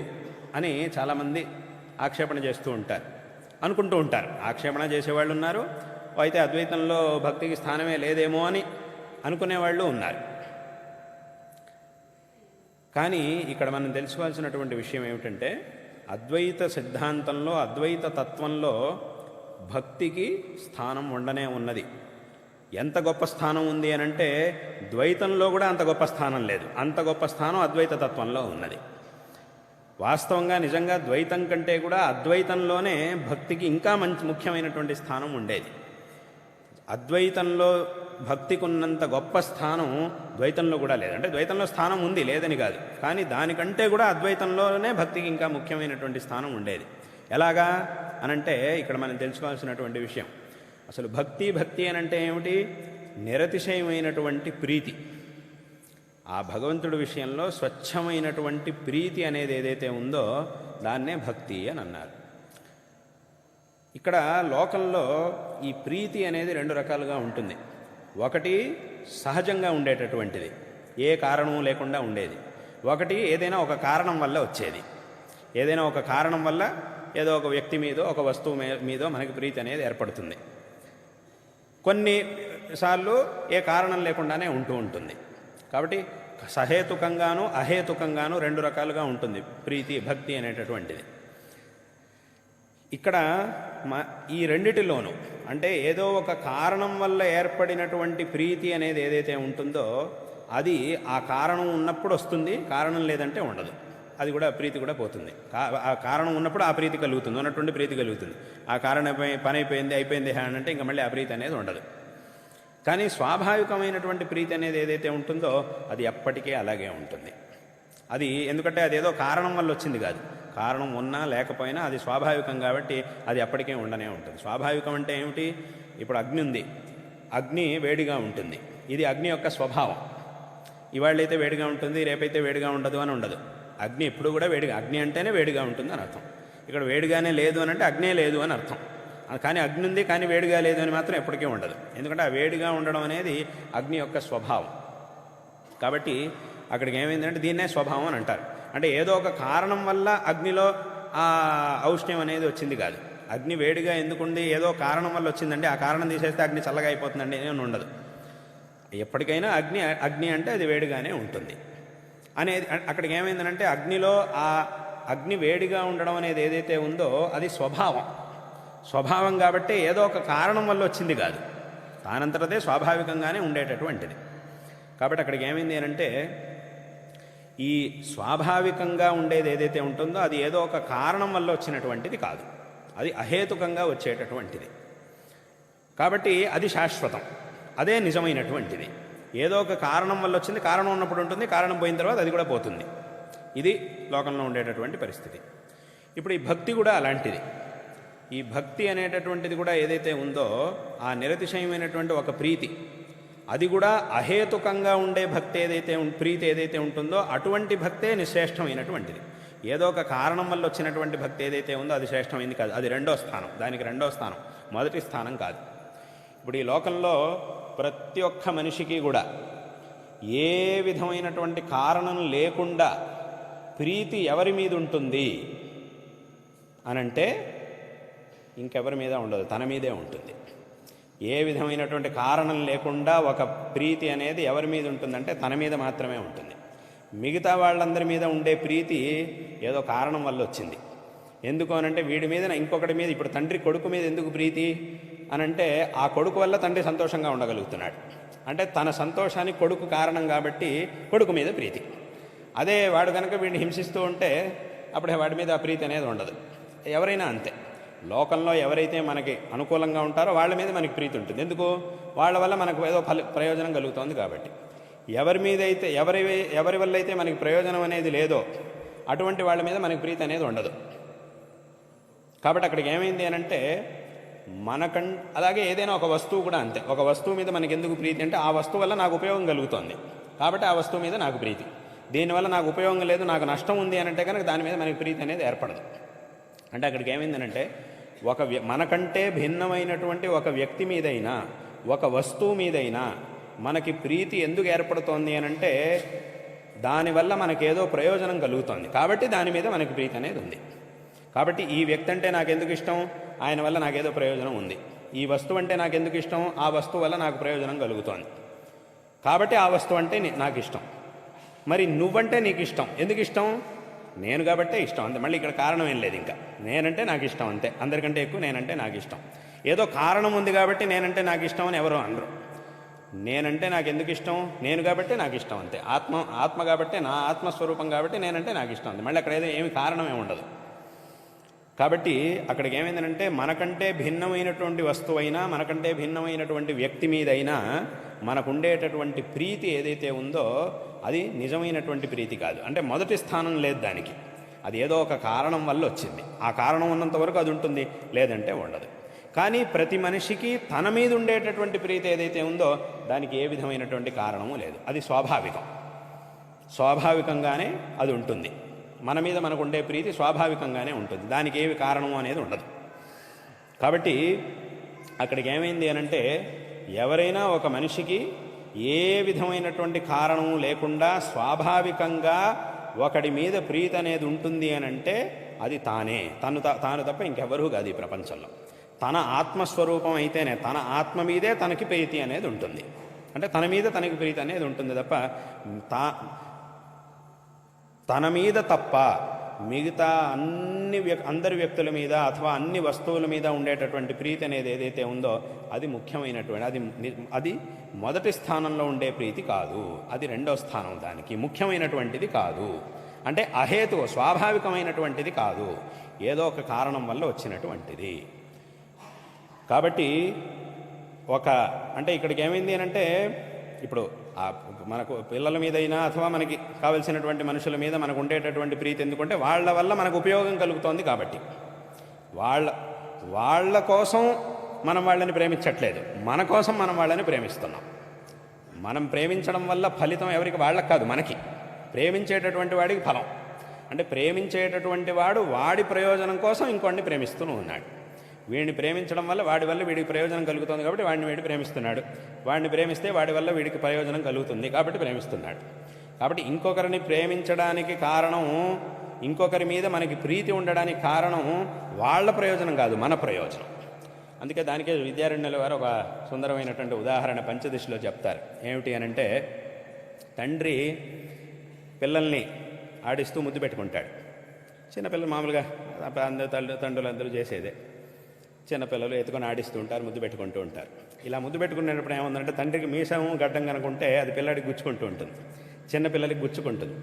అని చాలామంది ఆక్షేపణ చేస్తూ ఉంటారు, అనుకుంటూ ఉంటారు. ఆక్షేపణ చేసేవాళ్ళు ఉన్నారు, అయితే అద్వైతంలో భక్తికి స్థానమే లేదేమో అని అనుకునేవాళ్ళు ఉన్నారు. కానీ ఇక్కడ మనం తెలుసుకోవాల్సినటువంటి విషయం ఏమిటంటే, అద్వైత సిద్ధాంతంలో, అద్వైత తత్వంలో భక్తికి స్థానం ఉండనే ఉన్నది. ఎంత గొప్ప స్థానం ఉంది అనంటే, ద్వైతంలో కూడా అంత గొప్ప స్థానం లేదు. అంత గొప్ప స్థానం అద్వైత తత్వంలో ఉన్నది. వాస్తవంగా నిజంగా ద్వైతం కంటే కూడా అద్వైతంలోనే భక్తికి ఇంకా ముఖ్యమైనటువంటి స్థానం ఉండేది. అద్వైతంలో భక్తికి ఉన్నంత గొప్ప స్థానం ద్వైతంలో కూడా లేదు. అంటే ద్వైతంలో స్థానం ఉంది, లేదని కాదు, కానీ దానికంటే కూడా అద్వైతంలోనే భక్తికి ఇంకా ముఖ్యమైనటువంటి స్థానం ఉండేది. ఎలాగా అనంటే, ఇక్కడ మనం తెలుసుకోవాల్సినటువంటి విషయం, అసలు భక్తి అనంటే ఏమిటి? నిరతిశయమైనటువంటి ప్రీతి. ఆ భగవంతుడి విషయంలో స్వచ్ఛమైనటువంటి ప్రీతి అనేది ఏదైతే ఉందో దాన్నే భక్తి అని అన్నారు. ఇక్కడ లోకంలో ఈ ప్రీతి అనేది 2 రకాలుగా ఉంటుంది. ఒకటి సహజంగా ఉండేటటువంటిది, ఏ కారణం లేకుండా ఉండేది. ఒకటి ఏదైనా ఒక కారణం వల్ల వచ్చేది. ఏదైనా ఒక కారణం వల్ల ఏదో ఒక వ్యక్తి మీదో ఒక వస్తువు మీదో మనకి ప్రీతి అనేది ఏర్పడుతుంది. కొన్నిసార్లు ఏ కారణం లేకుండానే ఉంటూ ఉంటుంది. కాబట్టి సహేతుకంగాను అహేతుకంగాను 2 రకాలుగా ఉంటుంది ప్రీతి, భక్తి అనేటటువంటిది. ఇక్కడ ఈ రెండిటిలోనూ అంటే ఏదో ఒక కారణం వల్ల ఏర్పడినటువంటి ప్రీతి అనేది ఏదైతే ఉంటుందో అది ఆ కారణం ఉన్నప్పుడు వస్తుంది, కారణం లేదంటే ఉండదు. అది కూడా ప్రీతి కూడా పోతుంది. ఆ కారణం ఉన్నప్పుడు ఆ ప్రీతి కలుగుతుంది, ఉన్నటువంటి ప్రీతి కలుగుతుంది. ఆ కారణం పని అయిపోయింది అని అంటే ఇంకా మళ్ళీ ఆ ప్రీతి అనేది ఉండదు. కానీ స్వాభావికమైనటువంటి ప్రీతి అనేది ఏదైతే ఉంటుందో అది ఎప్పటికీ అలాగే ఉంటుంది. అది ఎందుకంటే అదేదో కారణం వల్ల వచ్చింది కాదు, కారణం ఉన్నా లేకపోయినా అది స్వాభావికం కాబట్టి అది ఎప్పటికీ ఉండనే ఉంటుంది. స్వాభావికం అంటే ఏమిటి? ఇప్పుడు అగ్ని ఉంది, అగ్ని వేడిగా ఉంటుంది, ఇది అగ్ని యొక్క స్వభావం. ఇవాళైతే వేడిగా ఉంటుంది, రేపైతే వేడిగా ఉండదు అని ఉండదు. అగ్ని ఎప్పుడు కూడా వేడిగా, అగ్ని అంటేనే వేడిగా ఉంటుంది అని అర్థం. ఇక్కడ వేడిగానే లేదు అని అంటే అగ్నే లేదు అని అర్థం. కానీ అగ్ని ఉంది కానీ వేడిగా లేదు అని మాత్రం ఎప్పటికీ ఉండదు. ఎందుకంటే ఆ వేడిగా ఉండడం అనేది అగ్ని యొక్క స్వభావం. కాబట్టి అక్కడికి ఏమైందంటే దీన్నే స్వభావం అని అంటారు. అంటే ఏదో ఒక కారణం వల్ల అగ్నిలో ఆ ఔష్ణ్యం అనేది వచ్చింది కాదు. అగ్ని వేడిగా ఎందుకుంది, ఏదో కారణం వల్ల వచ్చిందంటే ఆ కారణం తీసేస్తే అగ్ని చల్లగా అయిపోతుందండి అని ఉండదు. ఎప్పటికైనా అగ్ని అంటే అది వేడిగానే ఉంటుంది అనేది. అక్కడికి ఏమైందంటే అగ్నిలో ఆ అగ్ని వేడిగా ఉండడం అనేది ఏదైతే ఉందో అది స్వభావం కాబట్టి ఏదో ఒక కారణం వల్ల వచ్చింది కాదు, తానంతటదే స్వాభావికంగానే ఉండేటటువంటిది. కాబట్టి అక్కడికి ఏమైంది అంటే ఈ స్వాభావికంగా ఉండేది ఏదైతే ఉంటుందో అది ఏదో ఒక కారణం వల్ల వచ్చినటువంటిది కాదు, అది అహేతుకంగా వచ్చేటటువంటిది. కాబట్టి అది శాశ్వతం, అదే నిజమైనటువంటిది. ఏదో ఒక కారణం వల్ల వచ్చింది, కారణం ఉన్నప్పుడు ఉంటుంది, కారణం పోయిన తర్వాత అది కూడా పోతుంది. ఇది లోకంలో ఉండేటటువంటి పరిస్థితి. ఇప్పుడు ఈ భక్తి కూడా అలాంటిది. ఈ భక్తి అనేటటువంటిది కూడా ఏదైతే ఉందో ఆ నిరతిశయమైనటువంటి ఒక ప్రీతి, అది కూడా అహేతుకంగా ఉండే భక్తి ప్రీతి ఏదైతే ఉంటుందో అటువంటి భక్తే నిశ్రేష్టమైనటువంటిది. ఏదో ఒక కారణం వల్ల వచ్చినటువంటి భక్తి ఏదైతే ఉందో అది శ్రేష్టమైంది కాదు, అది రెండో స్థానం, దానికి రెండో స్థానం, మొదటి స్థానం కాదు. ఇప్పుడు ఈ లోకంలో ప్రతి ఒక్క మనిషికి కూడా ఏ విధమైనటువంటి కారణం లేకుండా ప్రీతి ఎవరి మీద ఉంటుంది అనంటే ఇంకెవరి మీద ఉండదు, తన మీదే ఉంటుంది. ఏ విధమైనటువంటి కారణం లేకుండా ఒక ప్రీతి అనేది ఎవరి మీద ఉంటుందంటే తన మీద మాత్రమే ఉంటుంది. మిగతా వాళ్ళందరి మీద ఉండే ప్రీతి ఏదో కారణం వల్ల వచ్చింది. ఎందుకు అనంటే వీడి మీద ఇంకొకటి మీద, ఇప్పుడు తండ్రి కొడుకు మీద ఎందుకు ప్రీతి అనంటే ఆ కొడుకు వల్ల తండ్రి సంతోషంగా ఉండగలుగుతున్నాడు, అంటే తన సంతోషానికి కొడుకు కారణం కాబట్టి కొడుకు మీద ప్రీతి. అదే వాడు కనుక వీడిని హింసిస్తూ ఉంటే అప్పుడే వాడి మీద ఆ ప్రీతి అనేది ఉండదు. ఎవరైనా అంతే, లోకంలో ఎవరైతే మనకి అనుకూలంగా ఉంటారో వాళ్ళ మీద మనకి ప్రీతి ఉంటుంది. ఎందుకు? వాళ్ళ వల్ల మనకు ఏదో ప్రయోజనం కలుగుతుంది కాబట్టి. ఎవరి వల్ల అయితే మనకి ప్రయోజనం అనేది లేదో అటువంటి వాళ్ళ మీద మనకి ప్రీతి అనేది ఉండదు. కాబట్టి అక్కడికి ఏమైంది అనంటే అలాగే ఏదైనా ఒక వస్తువు కూడా అంతే. ఒక వస్తువు మీద మనకి ఎందుకు ప్రీతి అంటే ఆ వస్తువు వల్ల నాకు ఉపయోగం కలుగుతుంది కాబట్టి ఆ వస్తువు మీద నాకు ప్రీతి. దీనివల్ల నాకు ఉపయోగం లేదు, నాకు నష్టం ఉంది అనంటే కనుక దాని మీద మనకి ప్రీతి అనేది ఏర్పడదు. అంటే అక్కడికి ఏమైందనంటే మనకంటే భిన్నమైనటువంటి ఒక వ్యక్తి మీదైనా ఒక వస్తువు మీదైనా మనకి ప్రీతి ఎందుకు ఏర్పడుతోంది అనంటే దానివల్ల మనకేదో ప్రయోజనం కలుగుతుంది కాబట్టి దాని మీద మనకి ప్రీతి అనేది ఉంది. కాబట్టి ఈ వ్యక్తి అంటే నాకెందుకు ఇష్టం, ఆయన వల్ల నాకేదో ప్రయోజనం ఉంది. ఈ వస్తువు అంటే నాకెందుకు ఇష్టం, ఆ వస్తువు వల్ల నాకు ప్రయోజనం కలుగుతోంది కాబట్టి ఆ వస్తువు అంటే నాకు ఇష్టం. మరి నువ్వంటే నీకు ఇష్టం, ఎందుకు ఇష్టం? నేను కాబట్టే ఇష్టం అంతే. మళ్ళీ ఇక్కడ కారణం ఏం లేదు, ఇంకా నేనంటే నాకు ఇష్టం అంతే. అందరికంటే ఎక్కువ నేనంటే నాకు ఇష్టం. ఏదో కారణం ఉంది కాబట్టి నేనంటే నాకు ఇష్టం అని ఎవరో అనరు. నేనంటే నాకు ఎందుకు ఇష్టం, నేను కాబట్టే నాకు ఇష్టం అంతే. ఆత్మ కాబట్టే, నా ఆత్మస్వరూపం కాబట్టి నేనంటే నాకు ఇష్టం అంతే. మళ్ళీ అక్కడ ఏదో ఏమి కారణమే ఉండదు. కాబట్టి అక్కడికి ఏమైందంటే మనకంటే భిన్నమైనటువంటి వస్తువైనా మనకంటే భిన్నమైనటువంటి వ్యక్తి మీదైనా మనకుండేటటువంటి ప్రీతి ఏదైతే ఉందో అది నిజమైనటువంటి ప్రీతి కాదు. అంటే మొదటి స్థానం లేదు దానికి, అది ఏదో ఒక కారణం వల్ల వచ్చింది. ఆ కారణం ఉన్నంత వరకు అది ఉంటుంది, లేదంటే ఉండదు. కానీ ప్రతి మనిషికి తన మీద ఉండేటటువంటి ప్రీతి ఏదైతే ఉందో దానికి ఏ విధమైనటువంటి కారణము లేదు, అది స్వాభావికంగానే అది ఉంటుంది. మన మీద మనకు ఉండే ప్రీతి స్వాభావికంగానే ఉంటుంది, దానికి ఏవి కారణము అనేది ఉండదు. కాబట్టి అక్కడికి ఏమైంది అనంటే ఎవరైనా ఒక మనిషికి ఏ విధమైనటువంటి కారణము లేకుండా స్వాభావికంగా ఒకడి మీద ప్రీతి అనేది ఉంటుంది అనంటే అది తాను తప్ప ఇంకెవరూ కాదు ఈ ప్రపంచంలో. తన ఆత్మస్వరూపం అయితేనే తన ఆత్మ మీదే తనకి ప్రీతి అనేది ఉంటుంది. అంటే తన మీద తనకి ప్రీతి అనేది ఉంటుంది తప్ప తన మీద తప్ప మిగతా అందరి వ్యక్తుల మీద అథవా అన్ని వస్తువుల మీద ఉండేటటువంటి ప్రీతి అనేది ఏదైతే ఉందో అది ముఖ్యమైనటువంటి అది మొదటి స్థానంలో ఉండే ప్రీతి కాదు, అది రెండో స్థానం, దానికి ముఖ్యమైనటువంటిది కాదు అంటే అహేతు, స్వాభావికమైనటువంటిది కాదు, ఏదో ఒక కారణం వల్ల వచ్చినటువంటిది. కాబట్టి అంటే ఇక్కడికి ఏమైంది అంటే, ఇప్పుడు మనకు పిల్లల మీదైనా అథవా మనకి కావలసినటువంటి మనుషుల మీద మనకు ఉండేటటువంటి ప్రీతి ఎందుకంటే వాళ్ళ వల్ల మనకు ఉపయోగం కలుగుతోంది కాబట్టి. వాళ్ళ కోసం మనం వాళ్ళని ప్రేమించట్లేదు, మన కోసం మనం వాళ్ళని ప్రేమిస్తున్నాం. మనం ప్రేమించడం వల్ల ఫలితం ఎవరికి? వాళ్ళకి కాదు, మనకి. ప్రేమించేటటువంటి వాడికి ఫలం. అంటే ప్రేమించేటటువంటి వాడు వాడి ప్రయోజనం కోసం ఇంకొన్ని ప్రేమిస్తూ ఉన్నాడు. వీడిని ప్రేమించడం వల్ల వాడి వల్ల వీడికి ప్రయోజనం కలుగుతుంది కాబట్టి వాడిని వీడి ప్రేమిస్తున్నాడు. వాడిని ప్రేమిస్తే వాడి వల్ల వీడికి ప్రయోజనం కలుగుతుంది కాబట్టి ప్రేమిస్తున్నాడు. కాబట్టి ఇంకొకరిని ప్రేమించడానికి కారణం, ఇంకొకరి మీద మనకి ప్రీతి ఉండడానికి కారణం వాళ్ళ ప్రయోజనం కాదు, మన ప్రయోజనం. అందుకే దానికే విద్యారణ్యుల వారు ఒక సుందరమైనటువంటి ఉదాహరణ పంచదశలో చెప్తారు. ఏమిటి అనంటే, తండ్రి పిల్లల్ని ఆడిస్తూ ముద్దు పెట్టుకుంటాడు. చిన్నపిల్లలు మామూలుగా తండ్రులు అందరూ చేసేదే. చిన్నపిల్లలు ఎత్తుకొని ఆడిస్తూ ఉంటారు, ముద్దు పెట్టుకుంటూ ఉంటారు. ఇలా ముద్దు పెట్టుకునేటప్పుడు ఏముందంటే, తండ్రికి మీసము గడ్డం కనుకుంటే అది పిల్లాడికి గుచ్చుకుంటూ ఉంటుంది, చిన్నపిల్లలకి గుచ్చుకుంటుంది.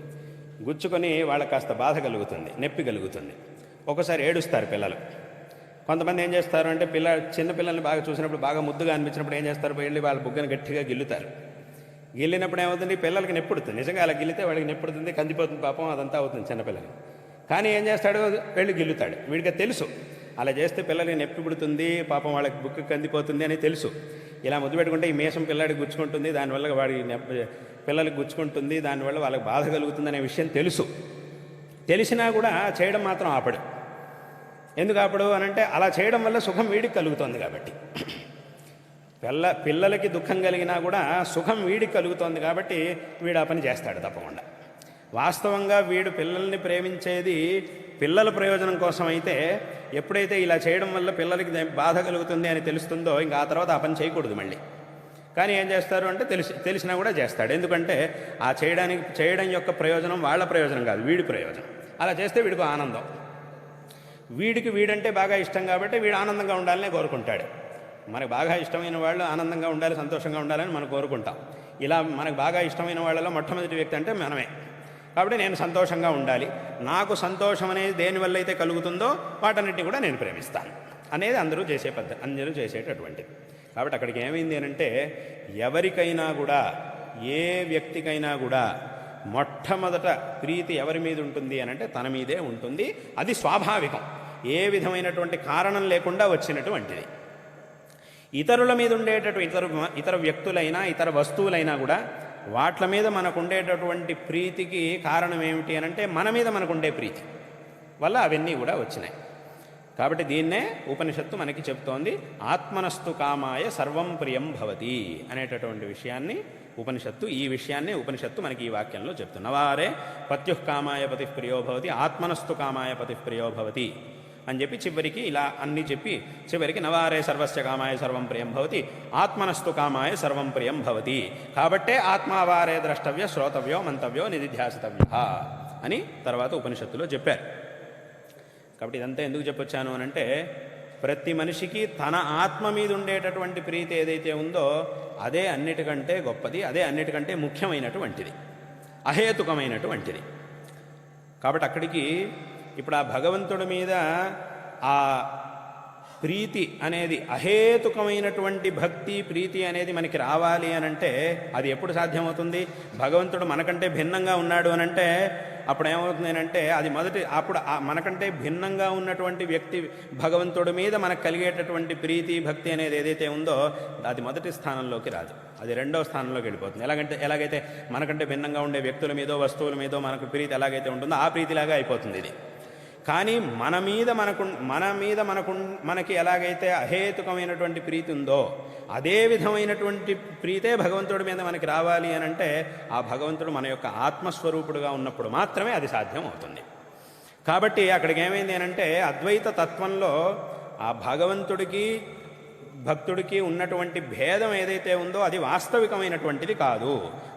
గుచ్చుకొని వాళ్ళకి కాస్త బాధ కలుగుతుంది, నొప్పి కలుగుతుంది. ఒకసారి ఏడుస్తారు పిల్లలు. కొంతమంది ఏం చేస్తారు అంటే, చిన్నపిల్లల్ని బాగా చూసినప్పుడు, బాగా ముద్దుగా అనిపించినప్పుడు ఏం చేస్తారు, వెళ్ళి వాళ్ళ బుగ్గను గట్టిగా గిల్లుతారు. గిల్లినప్పుడు ఏమవుతుంది, పిల్లలకి నొప్పుడుతుంది. నిజంగా అలా గిల్లితే వాడికి నొప్పుడుతుంది, కందిపోతుంది, పాపం అదంతా అవుతుంది చిన్నపిల్లలకి. కానీ ఏం చేస్తాడు, వెళ్ళి గిల్లుతాడు. వీడికి తెలుసు అలా చేస్తే పిల్లలకి నొప్పి పుడుతుంది, పాపం వాళ్ళకి బుక్కు కందిపోతుంది అని తెలుసు. ఇలా ముద్దు పెట్టుకుంటే ఈ మీసం పిల్లాడికి గుచ్చుకుంటుంది, దానివల్ల వాడి పిల్లలకి గుచ్చుకుంటుంది, దానివల్ల వాళ్ళకి బాధ కలుగుతుంది అనే విషయం తెలుసు. తెలిసినా కూడా చేయడం మాత్రం ఆపడు. ఎందుకు ఆపడు అనంటే, అలా చేయడం వల్ల సుఖం వీడికి కలుగుతుంది కాబట్టి. పిల్లలకి దుఃఖం కలిగినా కూడా సుఖం వీడికి కలుగుతోంది కాబట్టి వీడు ఆ పని చేస్తాడు తప్పకుండా. వాస్తవంగా వీడు పిల్లల్ని ప్రేమించేది పిల్లల ప్రయోజనం కోసం అయితే, ఎప్పుడైతే ఇలా చేయడం వల్ల పిల్లలకి బాధ కలుగుతుంది అని తెలుస్తుందో ఇంకా ఆ తర్వాత ఆ పని చేయకూడదు మళ్ళీ. కానీ ఏం చేస్తారు అంటే, తెలిసినా కూడా చేస్తాడు. ఎందుకంటే ఆ చేయడం యొక్క ప్రయోజనం వాళ్ళ ప్రయోజనం కాదు, వీడి ప్రయోజనం. అలా చేస్తే వీడికి ఆనందం. వీడంటే బాగా ఇష్టం కాబట్టి వీడు ఆనందంగా ఉండాలనే కోరుకుంటాడు. మనకు బాగా ఇష్టమైన వాళ్ళు ఆనందంగా ఉండాలి, సంతోషంగా ఉండాలని మనం కోరుకుంటాం. ఇలా మనకు బాగా ఇష్టమైన వాళ్ళలో మొట్టమొదటి వ్యక్తి అంటే మనమే. కాబట్టి నేను సంతోషంగా ఉండాలి, నాకు సంతోషం అనేది దేనివల్ల అయితే కలుగుతుందో వాటన్నిటిని కూడా నేను ప్రేమిస్తాను అనేది అందరూ చేసేటటువంటిది. కాబట్టి అక్కడికి ఏమైంది అనంటే, ఎవరికైనా కూడా, ఏ వ్యక్తికైనా కూడా మొట్టమొదట ప్రీతి ఎవరి మీద ఉంటుంది అనంటే తన మీదే ఉంటుంది. అది స్వాభావికం, ఏ విధమైనటువంటి కారణం లేకుండా వచ్చినటువంటిది. ఇతరుల మీద ఇతర వ్యక్తులైనా ఇతర వస్తువులైనా కూడా వాట్ల మీద మనకు ఉండేటటువంటి ప్రీతికి కారణం ఏమిటి అనంటే, మన మీద మనకుండే ప్రీతి వల్ల అవన్నీ కూడా వచ్చినాయి. కాబట్టి దీన్నే ఉపనిషత్తు మనకి చెప్తోంది, ఆత్మనస్తు కామాయ సర్వం ప్రియం భవతి అనేటటువంటి విషయాన్ని ఈ విషయాన్ని ఉపనిషత్తు మనకి ఈ వాక్యంలో చెప్తుంది. నవారే పత్యుః కామాయ పతిః ప్రియో భవతి, ఆత్మనస్తు కామాయ పతిః ప్రియో భవతి అని చెప్పి చివరికి ఇలా అన్నీ చెప్పి చివరికి నవారే సర్వస్య కామాయ సర్వం ప్రియం భవతి, ఆత్మనస్తు కామాయ సర్వం ప్రియం భవతి. కాబట్టే ఆత్మావారే ద్రష్టవ్య శ్రోతవ్యో మంతవ్యో నిధిధ్యాసితవ్య అని తర్వాత ఉపనిషత్తులో చెప్పారు. కాబట్టి ఇదంతా ఎందుకు చెప్పొచ్చాను అనంటే, ప్రతి మనిషికి తన ఆత్మ మీద ఉండేటటువంటి ప్రీతి ఏదైతే ఉందో అదే అన్నిటికంటే గొప్పది, అదే అన్నిటికంటే ముఖ్యమైనటువంటిది, అహేతుకమైనటువంటిది. కాబట్టి అక్కడికి ఇప్పుడు ఆ భగవంతుడి మీద ఆ ప్రీతి అనేది, అహేతుకమైనటువంటి భక్తి ప్రీతి అనేది మనకి రావాలి అనంటే అది ఎప్పుడు సాధ్యమవుతుంది? భగవంతుడు మనకంటే భిన్నంగా ఉన్నాడు అనంటే అప్పుడు ఏమవుతుంది అంటే, అది అప్పుడు మనకంటే భిన్నంగా ఉన్నటువంటి వ్యక్తి భగవంతుడి మీద మనకు కలిగేటటువంటి ప్రీతి భక్తి అనేది ఏదైతే ఉందో అది మొదటి స్థానంలోకి రాదు, అది రెండవ స్థానంలోకి వెళ్ళిపోతుంది. ఎలాగైతే మనకంటే భిన్నంగా ఉండే వ్యక్తుల మీదో వస్తువుల మీదో మనకు ప్రీతి ఎలాగైతే ఉంటుందో ఆ ప్రీతిలాగా అయిపోతుంది ఇది. కానీ మనకి ఎలాగైతే అహేతుకమైనటువంటి ప్రీతి ఉందో అదే విధమైనటువంటి ప్రీతే భగవంతుడి మీద మనకి రావాలి అని అంటే, ఆ భగవంతుడు మన యొక్క ఆత్మస్వరూపుడుగా ఉన్నప్పుడు మాత్రమే అది సాధ్యం అవుతుంది. కాబట్టి అక్కడికి ఏమైంది అని అంటే, అద్వైత తత్వంలో ఆ భగవంతుడికి భక్తుడికి ఉన్నటువంటి భేదం ఏదైతే ఉందో అది వాస్తవికమైనటువంటిది కాదు,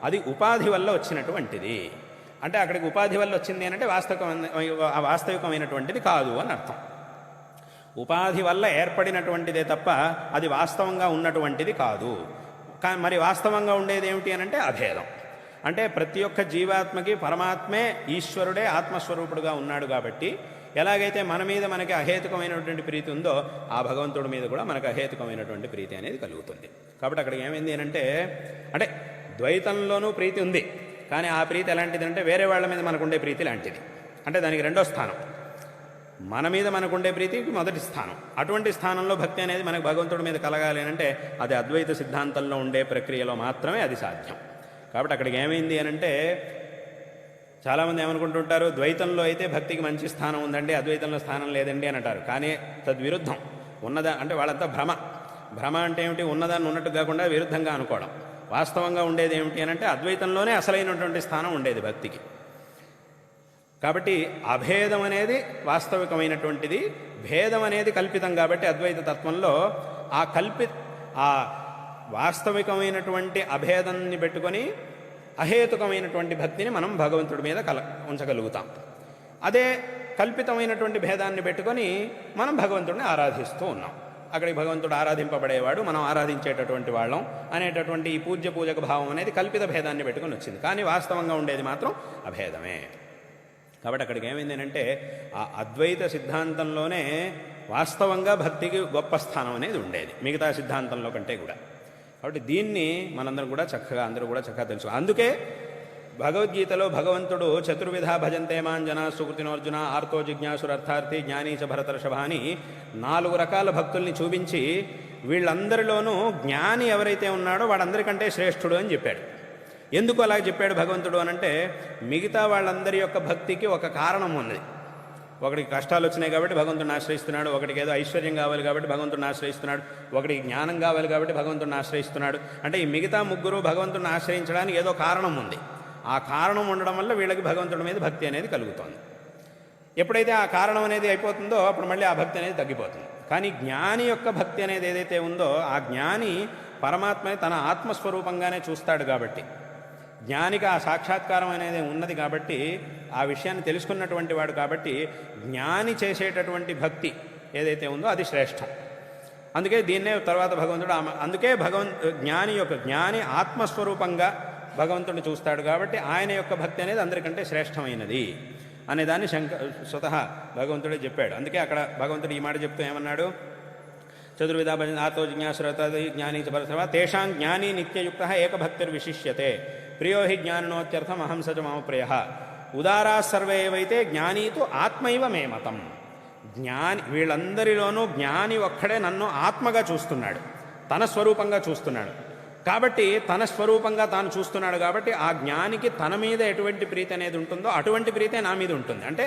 అది ఉపాధి వల్ల వచ్చినటువంటిది. అంటే అక్కడికి ఉపాధి వల్ల వచ్చింది అంటే వాస్తవికమైనటువంటిది కాదు అని అర్థం. ఉపాధి వల్ల ఏర్పడినటువంటిదే తప్ప అది వాస్తవంగా ఉన్నటువంటిది కాదు. మరి వాస్తవంగా ఉండేది ఏమిటి అని అంటే అభేదం. అంటే ప్రతి ఒక్క జీవాత్మకి పరమాత్మే ఈశ్వరుడే ఆత్మస్వరూపుడుగా ఉన్నాడు కాబట్టి ఎలాగైతే మన మీద మనకి అహేతుకమైనటువంటి ప్రీతి ఉందో ఆ భగవంతుడి మీద కూడా మనకు అహేతుకమైనటువంటి ప్రీతి అనేది కలుగుతుంది. కాబట్టి అక్కడ ఏమైంది అంటే ద్వైతంలోనూ ప్రీతి ఉంది, కానీ ఆ ప్రీతి ఎలాంటిదంటే వేరే వాళ్ళ మీద మనకుండే ప్రీతి లాంటిది. అంటే దానికి రెండో స్థానం. మన మీద మనకుండే ప్రీతికి మొదటి స్థానం. అటువంటి స్థానంలో భక్తి అనేది మనకు భగవంతుడి మీద కలగాలి అంటే అది అద్వైత సిద్ధాంతంలో ఉండే ప్రక్రియలో మాత్రమే అది సాధ్యం. కాబట్టి అక్కడికి ఏమైంది అంటే చాలామంది ఏమనుకుంటుంటారు, ద్వైతంలో అయితే భక్తికి మంచి స్థానం ఉందండి, అద్వైతంలో స్థానం లేదండి అని అంటారు. కానీ తద్విరుద్ధం. ఉన్నదా అంటే వాళ్ళంతా భ్రమ అంటే ఏమిటి, ఉన్నదాన్ని ఉన్నట్టు కాకుండా విరుద్ధంగా అనుకోవడం. వాస్తవంగా ఉండేది ఏమిటి అని అంటే అద్వైతంలోనే అసలైనటువంటి స్థానం ఉండేది భక్తికి. కాబట్టి అభేదం అనేది వాస్తవికమైనటువంటిది, భేదం అనేది కల్పితం. కాబట్టి అద్వైత తత్వంలో ఆ వాస్తవికమైనటువంటి అభేదాన్ని పెట్టుకొని అహేతుకమైనటువంటి భక్తిని మనం భగవంతుడి మీద ఉంచగలుగుతాం. అదే కల్పితమైనటువంటి భేదాన్ని పెట్టుకొని మనం భగవంతుడిని ఆరాధిస్తూ ఉన్నాం. అక్కడికి భగవంతుడు ఆరాధింపబడేవాడు, మనం ఆరాధించేటటువంటి వాళ్ళం అనేటటువంటి ఈ పూజక భావం అనేది కల్పిత భేదాన్ని పెట్టుకొని వచ్చింది. కానీ వాస్తవంగా ఉండేది మాత్రం అభేదమే. కాబట్టి అక్కడికి ఏమైంది అంటే ఆ అద్వైత సిద్ధాంతంలోనే వాస్తవంగా భక్తికి గొప్ప స్థానం అనేది ఉండేది మిగతా సిద్ధాంతంలో కంటే కూడా. కాబట్టి దీన్ని మనందరం కూడా అందరూ కూడా చక్కగా తెలుసు. అందుకే భగవద్గీతలో భగవంతుడు చతుర్విధ భజంతే మాం జనా సుకృతినోర్జున ఆర్తో జిజ్ఞాసురర్థార్థి జ్ఞానీ చ భరతర్షభ అని 4 రకాల భక్తుల్ని చూపించి వీళ్ళందరిలోనూ జ్ఞాని ఎవరైతే ఉన్నాడో వాడందరికంటే శ్రేష్ఠుడు అని చెప్పాడు. ఎందుకు అలా చెప్పాడు భగవంతుడు అనంటే మిగతా వాళ్ళందరి యొక్క భక్తికి ఒక కారణం ఉంది. ఒకడికి కష్టాలు వచ్చినాయి కాబట్టి భగవంతుడిని ఆశ్రయిస్తున్నాడు, ఒకటికి ఏదో ఐశ్వర్యం కావాలి కాబట్టి భగవంతుడిని ఆశ్రయిస్తున్నాడు, ఒకటికి జ్ఞానం కావాలి కాబట్టి భగవంతుడిని ఆశ్రయిస్తున్నాడు. అంటే ఈ మిగతా ముగ్గురు భగవంతుడిని ఆశ్రయించడానికి ఏదో కారణం ఉంది. ఆ కారణం ఉండడం వల్ల వీళ్ళకి భగవంతుడి మీద భక్తి అనేది కలుగుతోంది. ఎప్పుడైతే ఆ కారణం అనేది అయిపోతుందో అప్పుడు మళ్ళీ ఆ భక్తి అనేది తగ్గిపోతుంది. కానీ జ్ఞాని యొక్క భక్తి అనేది ఏదైతే ఉందో ఆ జ్ఞాని పరమాత్మని తన ఆత్మస్వరూపంగానే చూస్తాడు. కాబట్టి జ్ఞానికి ఆ సాక్షాత్కారం అనేది ఉన్నది కాబట్టి ఆ విషయాన్ని తెలుసుకున్నటువంటి వాడు కాబట్టి జ్ఞాని చేసేటటువంటి భక్తి ఏదైతే ఉందో అది శ్రేష్టం. అందుకే దీన్నే తర్వాత భగవంతుడు అందుకే జ్ఞాని ఆత్మస్వరూపంగా భగవంతుడిని చూస్తాడు కాబట్టి ఆయన యొక్క భక్తి అనేది అందరికంటే శ్రేష్టమైనది అనేదాన్ని స్వతః భగవంతుడే చెప్పాడు. అందుకే అక్కడ భగవంతుడు ఈ మాట చెప్తూ ఏమన్నాడు, చతుర్విధ భజన ఆర్తో జిజ్ఞాసురర్థార్థి జ్ఞానీ చ భరతర్షభ తేషాం జ్ఞానీ నిత్యయుక్తః ఏకభక్తిర్విశిష్యతే ప్రియో హి జ్ఞానినోత్యర్థం అహం సచ మమ ప్రియః ఉదారా సర్వే ఏవైతే జ్ఞానీతు ఆత్మైవ మే మతం. వీళ్ళందరిలోనూ జ్ఞాని ఒక్కడే నన్ను ఆత్మగా చూస్తున్నాడు, తన స్వరూపంగా చూస్తున్నాడు. కాబట్టి తన స్వరూపంగా తాను చూస్తున్నాడు కాబట్టి ఆ జ్ఞానికి తన మీద ఎటువంటి ప్రీతి అనేది ఉంటుందో అటువంటి ప్రీతే నా మీద ఉంటుంది. అంటే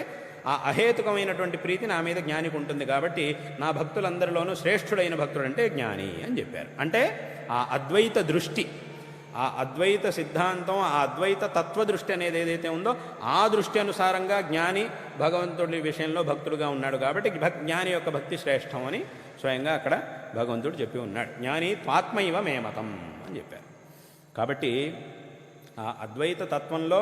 ఆ అహేతుకమైనటువంటి ప్రీతి నా మీద జ్ఞానికి ఉంటుంది. కాబట్టి నా భక్తులందరిలోనూ శ్రేష్ఠుడైన భక్తుడు అంటే జ్ఞాని అని చెప్పారు. అంటే ఆ అద్వైత దృష్టి, ఆ అద్వైత సిద్ధాంతం, ఆ అద్వైత తత్వదృష్టి అనేది ఏదైతే ఉందో ఆ దృష్టి అనుసారంగా జ్ఞాని భగవంతుడి విషయంలో భక్తుడుగా ఉన్నాడు. కాబట్టి జ్ఞాని యొక్క భక్తి శ్రేష్టం అని స్వయంగా అక్కడ భగవంతుడు చెప్పి ఉన్నాడు. జ్ఞాని త్వాత్మైవ మే మతం అని చెప్పారు. కాబట్టి ఆ అద్వైత తత్వంలో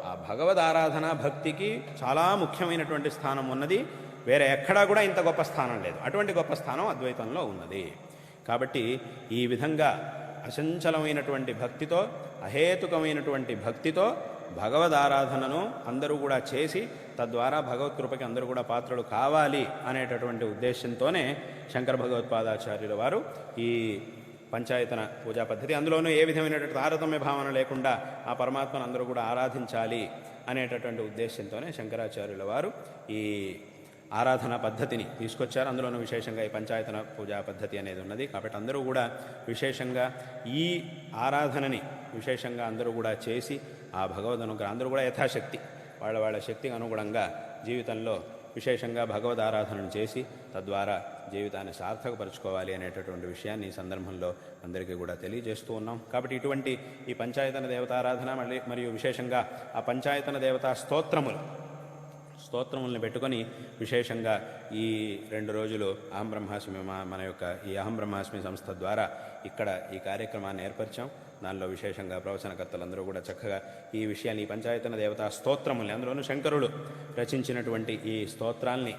ఆ భగవద్ ఆరాధన భక్తికి చాలా ముఖ్యమైనటువంటి స్థానం ఉన్నది. వేరే ఎక్కడా కూడా ఇంత గొప్ప స్థానం లేదు. అటువంటి గొప్ప స్థానం అద్వైతంలో ఉన్నది. కాబట్టి ఈ విధంగా అచంచలమైనటువంటి భక్తితో, అహేతుకమైనటువంటి భక్తితో భగవద్ ఆరాధనను అందరూ కూడా చేసి తద్వారా భగవత్కృపకి అందరూ కూడా పాత్రలు కావాలి అనేటటువంటి ఉద్దేశంతోనే శంకర భగవత్పాదాచార్యుల వారు ఈ పంచాయతన పూజా పద్ధతి, అందులోనూ ఏ విధమైనటువంటి తారతమ్య భావన లేకుండా ఆ పరమాత్మను అందరూ కూడా ఆరాధించాలి అనేటటువంటి ఉద్దేశంతోనే శంకరాచార్యుల వారు ఈ ఆరాధన పద్ధతిని తీసుకొచ్చారు. అందులోనూ విశేషంగా ఈ పంచాయతన పూజా పద్ధతి అనేది ఉన్నది. కాబట్టి అందరూ కూడా విశేషంగా ఈ ఆరాధనని విశేషంగా అందరూ కూడా చేసి ఆ భగవద్ అనుగ్రహం అందరూ కూడా యథాశక్తి వాళ్ళ శక్తికి అనుగుణంగా జీవితంలో విశేషంగా భగవద్ ఆరాధనను చేసి తద్వారా జీవితాన్ని సార్థకపరచుకోవాలి అనేటటువంటి విషయాన్ని ఈ సందర్భంలో అందరికీ కూడా తెలియజేస్తూ ఉన్నాం. కాబట్టి ఇటువంటి ఈ పంచాయతన దేవతారాధన మరియు విశేషంగా ఆ పంచాయతన దేవతా స్తోత్రములను పెట్టుకొని విశేషంగా ఈ 2 రోజులు అహం బ్రహ్మాస్మి మన యొక్క ఈ అహం బ్రహ్మాస్మి సంస్థ ద్వారా ఇక్కడ ఈ కార్యక్రమాన్ని ఏర్పరిచాం. దానిలో విశేషంగా ప్రవచనకర్తలందరూ కూడా చక్కగా ఈ విషయాన్ని, ఈ పంచాయతన దేవతా స్తోత్రముల్ని, అందులోనూ శంకరుడు రచించినటువంటి ఈ స్తోత్రాల్ని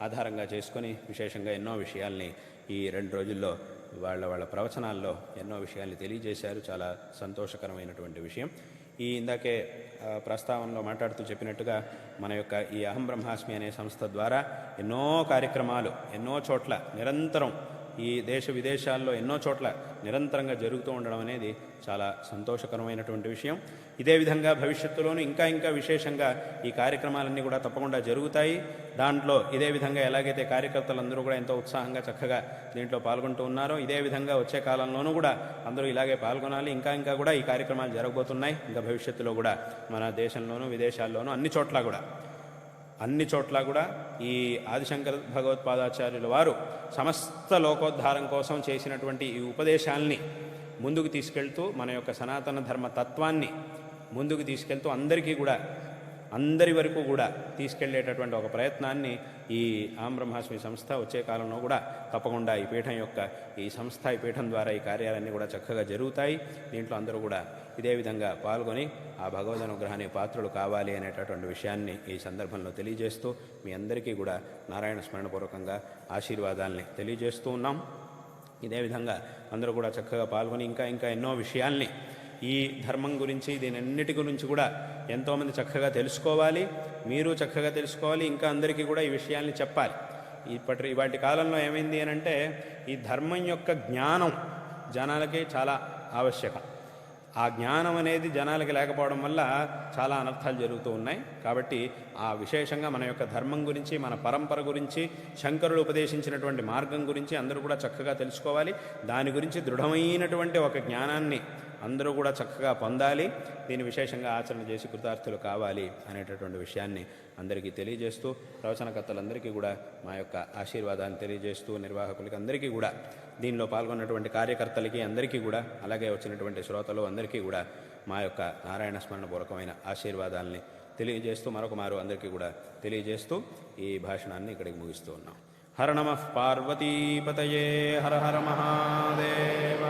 ఆధారంగా చేసుకొని విశేషంగా ఎన్నో విషయాల్ని ఈ 2 రోజుల్లో వాళ్ళ ప్రవచనాల్లో ఎన్నో విషయాల్ని తెలియజేశారు. చాలా సంతోషకరమైనటువంటి విషయం. ఇందాకే ప్రస్తావనలో మాట్లాడుతూ చెప్పినట్టుగా మన యొక్క ఈ అహం బ్రహ్మాస్మి అనే సంస్థ ద్వారా ఎన్నో కార్యక్రమాలు ఎన్నో చోట్ల నిరంతరం ఈ దేశ విదేశాల్లో ఎన్నో చోట్ల నిరంతరంగా జరుగుతూ ఉండడం అనేది చాలా సంతోషకరమైనటువంటి విషయం. ఇదే విధంగా భవిష్యత్తులోనూ ఇంకా ఇంకా విశేషంగా ఈ కార్యక్రమాలన్నీ కూడా తప్పకుండా జరుగుతాయి. దాంట్లో ఇదే విధంగా ఎలాగైతే కార్యకర్తలందరూ కూడా ఎంతో ఉత్సాహంగా చక్కగా దీంట్లో పాల్గొంటూ ఉన్నారో ఇదే విధంగా వచ్చే కాలంలోనూ కూడా అందరూ ఇలాగే పాల్గొనాలి. ఇంకా ఇంకా కూడా ఈ కార్యక్రమాలు జరగబోతున్నాయి. ఇంకా భవిష్యత్తులో కూడా మన దేశంలోనూ విదేశాల్లోనూ అన్ని చోట్ల కూడా ఈ ఆదిశంకర భగవత్పాదాచార్యుల వారు సమస్త లోకోద్ధారం కోసం చేసినటువంటి ఈ ఉపదేశాల్ని ముందుకు తీసుకెళ్తూ మన యొక్క సనాతన ధర్మ తత్వాన్ని ముందుకు తీసుకెళ్తూ అందరి వరకు కూడా తీసుకెళ్లేటటువంటి ఒక ప్రయత్నాన్ని ఈ అహం బ్రహ్మాస్మి సంస్థ వచ్చే కాలంలో కూడా తప్పకుండా ఈ పీఠం యొక్క ఈ సంస్థ ఈ పీఠం ద్వారా ఈ కార్యాలన్నీ కూడా చక్కగా జరుగుతాయి. దీంట్లో అందరూ కూడా ఇదే విధంగా పాల్గొని ఆ భగవద్ అనుగ్రహానికి పాత్రలు కావాలి అనేటటువంటి విషయాన్ని ఈ సందర్భంలో తెలియజేస్తూ మీ అందరికీ కూడా నారాయణ స్మరణపూర్వకంగా ఆశీర్వాదాలని తెలియజేస్తూ ఉన్నాం. ఇదే విధంగా అందరూ కూడా చక్కగా పాల్గొని ఇంకా ఇంకా ఎన్నో విషయాల్ని ఈ ధర్మం గురించి దీనన్నిటి గురించి కూడా ఎంతోమంది చక్కగా తెలుసుకోవాలి. మీరు చక్కగా తెలుసుకోవాలి. ఇంకా అందరికీ కూడా ఈ విషయాల్ని చెప్పాలి. ఇవాటి కాలంలో ఏమైంది అని అంటే ఈ ధర్మం యొక్క జ్ఞానం జనాలకి చాలా ఆవశ్యకం. ఆ జ్ఞానం అనేది జనాలకి లేకపోవడం వల్ల చాలా అనర్థాలు జరుగుతూ ఉన్నాయి. కాబట్టి ఆ విశేషంగా మన యొక్క ధర్మం గురించి మన పరంపర గురించి శంకరులు ఉపదేశించినటువంటి మార్గం గురించి అందరూ కూడా చక్కగా తెలుసుకోవాలి. దాని గురించి దృఢమైనటువంటి ఒక జ్ఞానాన్ని అందరూ కూడా చక్కగా పొందాలి. దీన్ని విశేషంగా ఆచరణ చేసి కృతార్థులు కావాలి అనేటటువంటి విషయాన్ని అందరికీ తెలియజేస్తూ ప్రవచనకర్తలందరికీ కూడా మా యొక్క ఆశీర్వాదాన్ని తెలియజేస్తూ నిర్వాహకులకి అందరికీ కూడా దీనిలో పాల్గొన్నటువంటి కార్యకర్తలకి అందరికీ కూడా అలాగే వచ్చినటువంటి శ్రోతలు అందరికీ కూడా మా యొక్క నారాయణ స్మరణపూర్వకమైన ఆశీర్వాదాలని తెలియజేస్తూ మరొక మారు అందరికీ కూడా తెలియజేస్తూ ఈ భాషణాన్ని ఇక్కడికి ముగిస్తూ ఉన్నాం. హర నమః పార్వతీపతయే హర హర మహాదేవ.